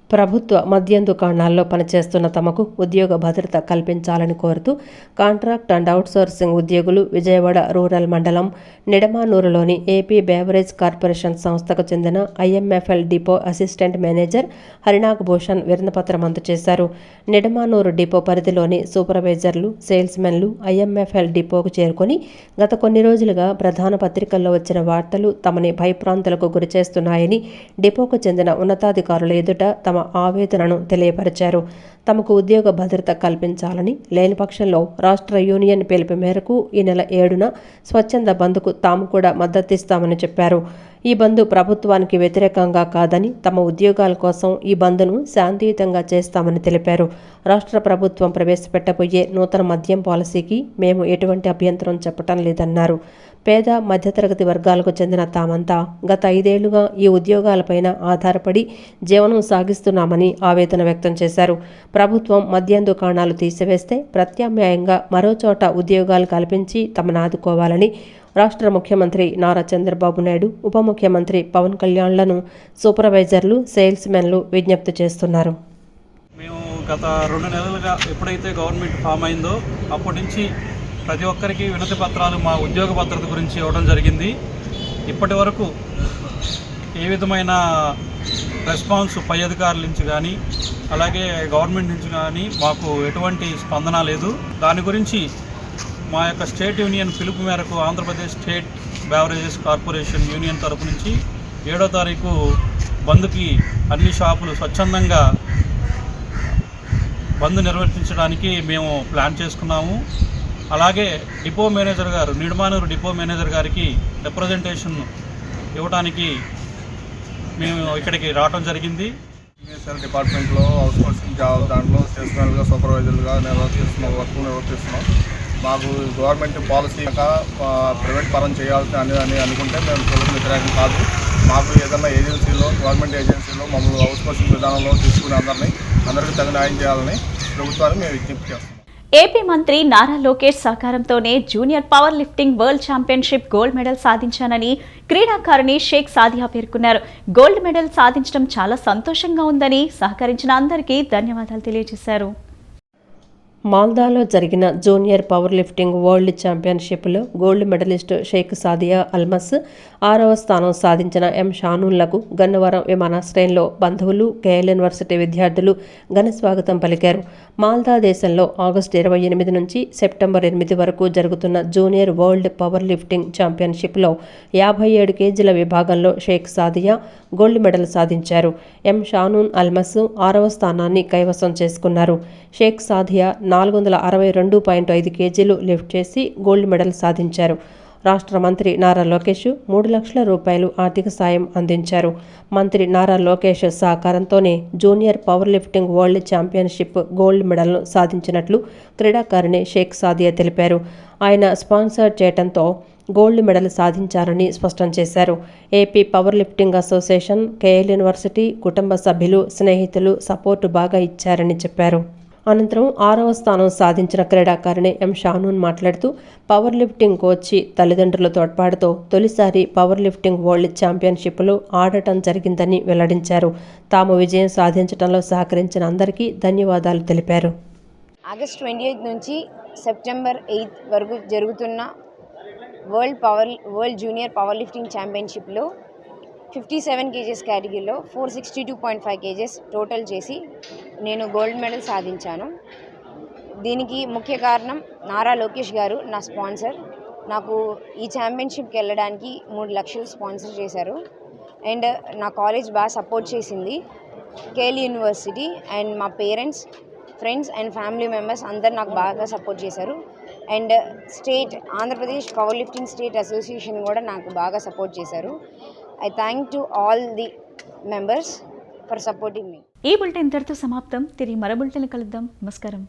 ప్రభుత్వ మద్యం దుకాణాల్లో పనిచేస్తున్న తమకు ఉద్యోగ భద్రత కల్పించాలని కోరుతూ కాంట్రాక్ట్ అండ్ అవుట్సోర్సింగ్ ఉద్యోగులు విజయవాడ రూరల్ మండలం నిడమానూరులోని ఏపీ బేవరేజ్ కార్పొరేషన్ సంస్థకు చెందిన IMFL depot assistant manager Harinag Bhushan వినతిపత్రం అందజేశారు. నిడమానూరు డిపో పరిధిలోని సూపర్వైజర్లు, సేల్స్మెన్లు IMFL డిపోకు చేరుకొని గత కొన్ని రోజులుగా ప్రధాన పత్రికల్లో వచ్చిన వార్తలు తమని భయప్రాంతులకు గురిచేస్తున్నాయని డిపోకు చెందిన ఉన్నతాధికారుల ఎదుట తమ ఆవేదనను తెలియపరిచారు. తమకు ఉద్యోగ భద్రత కల్పించాలని, లేని పక్షంలో రాష్ట్ర యూనియన్ పిలుపు మేరకు ఈ నెల 7న స్వచ్ఛంద బంద్కు తాము కూడా మద్దతిస్తామని చెప్పారు. ఈ బంద్ ప్రభుత్వానికి వ్యతిరేకంగా కాదని, తమ ఉద్యోగాల కోసం ఈ బంద్ను శాంతియుతంగా చేస్తామని తెలిపారు. రాష్ట్ర ప్రభుత్వం ప్రవేశపెట్టబోయే నూతన మద్యం పాలసీకి మేము ఎటువంటి అభ్యంతరం చెప్పటం లేదన్నారు. పేద మధ్యతరగతి వర్గాలకు చెందిన తామంతా గత 5 ఏళ్లుగా ఈ ఉద్యోగాలపైన ఆధారపడి జీవనం సాగిస్తున్నామని ఆవేదన వ్యక్తం చేశారు. ప్రభుత్వం మద్యం దుకాణాలు తీసివేస్తే ప్రత్యామ్నాయంగా మరో చోట ఉద్యోగాలు కల్పించి తమను ఆదుకోవాలని రాష్ట్ర ముఖ్యమంత్రి నారా చంద్రబాబు నాయుడు, ఉప ముఖ్యమంత్రి పవన్ కళ్యాణ్లను సూపర్వైజర్లు, సేల్స్ మెన్లు విజ్ఞప్తి చేస్తున్నారు. మేము గత 2 నెలలుగా ఎప్పుడైతే గవర్నమెంట్ ఫామ్ అయిందో అప్పటి నుంచి ప్రతి ఒక్కరికి వినతి పత్రాలు మా ఉద్యోగ భద్రత గురించి ఇవ్వడం జరిగింది. ఇప్పటి వరకు ఏ విధమైన రెస్పాన్స్ పై అధికారుల నుంచి కానీ అలాగే గవర్నమెంట్ నుంచి కానీ మాకు ఎటువంటి స్పందన లేదు. దాని గురించి మా యొక్క స్టేట్ యూనియన్ పిలుపు మేరకు Andhra Pradesh state beverages corporation union తరపు నుంచి 7వ తారీఖు బంద్కి అన్ని షాపులు స్వచ్ఛందంగా బంద్ నిర్వర్తించడానికి మేము ప్లాన్ చేసుకున్నాము. అలాగే డిపో మేనేజర్ గారు, నిడమానూరు డిపో మేనేజర్ గారికి రిప్రజెంటేషన్ ఇవ్వడానికి మేము ఇక్కడికి రావడం జరిగింది. ఎంఎస్ఎల్ డిపార్ట్మెంట్లో అవుట్సోర్సింగ్ జాబ్ దాంట్లో సేల్స్మెన్గా, సూపర్వైజర్గా నిర్వర్తిస్తున్నాం. మాకు గవర్నమెంట్ పాలసీ ప్రైవేట్ పరం చేయాల్సి అని అనుకుంటే మేము ప్రభుత్వ వ్యతిరేకం కాదు. మాకు ఏదైనా ఏజెన్సీలో, గవర్నమెంట్ ఏజెన్సీలో మమ్మల్ని అవుట్సోర్సింగ్ విధానంలో తీసుకుని అందరికీ తగిన న్యాయం చేయాలని ప్రభుత్వాన్ని మేము విజ్ఞప్తి చేస్తాం. ఏపీ మంత్రి నారా లోకేష్ సహకారంతోనే junior power lifting world championship gold medal సాధించానని క్రీడాకారిణి షేక్ సాదియా పేర్కొన్నారు. గోల్డ్ మెడల్ సాధించడం చాలా సంతోషంగా ఉందని సహకరించిన అందరికీ ధన్యవాదాలు తెలియజేశారు. మాల్దాలో జరిగిన జూనియర్ పవర్ లిఫ్టింగ్ వరల్డ్ ఛాంపియన్షిప్లో గోల్డ్ మెడలిస్టు షేక్ సాదియా అల్మస్ 6వ స్థానం సాధించిన ఎం షానూన్లకు గన్నవరం విమానాశ్రయంలో బంధువులు, కేఎల్ యూనివర్సిటీ విద్యార్థులు ఘన స్వాగతం పలికారు. మాల్దా దేశంలో ఆగస్టు 28 నుంచి సెప్టెంబర్ 8 వరకు జరుగుతున్న జూనియర్ వరల్డ్ పవర్ లిఫ్టింగ్ ఛాంపియన్షిప్లో 57 కేజీల విభాగంలో షేక్ సాదియా గోల్డ్ మెడల్ సాధించారు. ఎం షానూన్ అల్మస్ 6వ స్థానాన్ని కైవసం చేసుకున్నారు. షేక్ సాదియా 462.5 కేజీలు లిఫ్ట్ చేసి గోల్డ్ మెడల్ సాధించారు. రాష్ట్ర మంత్రి నారా లోకేష్ 3 లక్షల రూపాయలు ఆర్థిక సాయం అందించారు. మంత్రి నారా లోకేష్ సహకారంతోనే junior power lifting world championship gold మెడల్ను సాధించినట్లు క్రీడాకారిణి షేక్ సాదియా తెలిపారు. ఆయన స్పాన్సర్ చేయడంతో గోల్డ్ మెడల్ సాధించారని స్పష్టం చేశారు. AP power lifting association, KL university, కుటుంబ సభ్యులు, స్నేహితులు సపోర్టు బాగా ఇచ్చారని చెప్పారు. అనంతరం 6వ స్థానం సాధించిన క్రీడాకారిణి ఎం షానూన్ మాట్లాడుతూ పవర్ లిఫ్టింగ్ కోచ్ తల్లిదండ్రుల తోడ్పాటుతో తొలిసారి పవర్ లిఫ్టింగ్ వరల్డ్ ఛాంపియన్షిప్లో ఆడటం జరిగిందని వెల్లడించారు. తాము విజయం సాధించడంలో సహకరించిన అందరికీ ధన్యవాదాలు తెలిపారు. ఆగస్ట్ 28 నుంచి సెప్టెంబర్ 8 వరకు జరుగుతున్న వరల్డ్ జూనియర్ పవర్ లిఫ్టింగ్ ఛాంపియన్షిప్లో 57 కేజెస్ కేటగిరీలో 462.5 కేజెస్ టోటల్ చేసి నేను గోల్డ్ మెడల్ సాధించాను. దీనికి ముఖ్య కారణం నారా లోకేష్ గారు, నా స్పాన్సర్. నాకు ఈ ఛాంపియన్షిప్కి వెళ్ళడానికి 3 లక్షలు స్పాన్సర్ చేశారు. అండ్ నా కాలేజ్ బాగా సపోర్ట్ చేసింది. కేఎల్ యూనివర్సిటీ అండ్ మా parents, friends and family members అందరు నాకు బాగా సపోర్ట్ చేశారు. And state Andhra Pradesh power lifting state association కూడా నాకు బాగా సపోర్ట్ చేశారు. I thank to all the members for supporting me. ఈ బులెటిన్ ఇంతటితో సమాప్తం. తిరిగి మరో బులెటిన్ కలుద్దాం. నమస్కారం.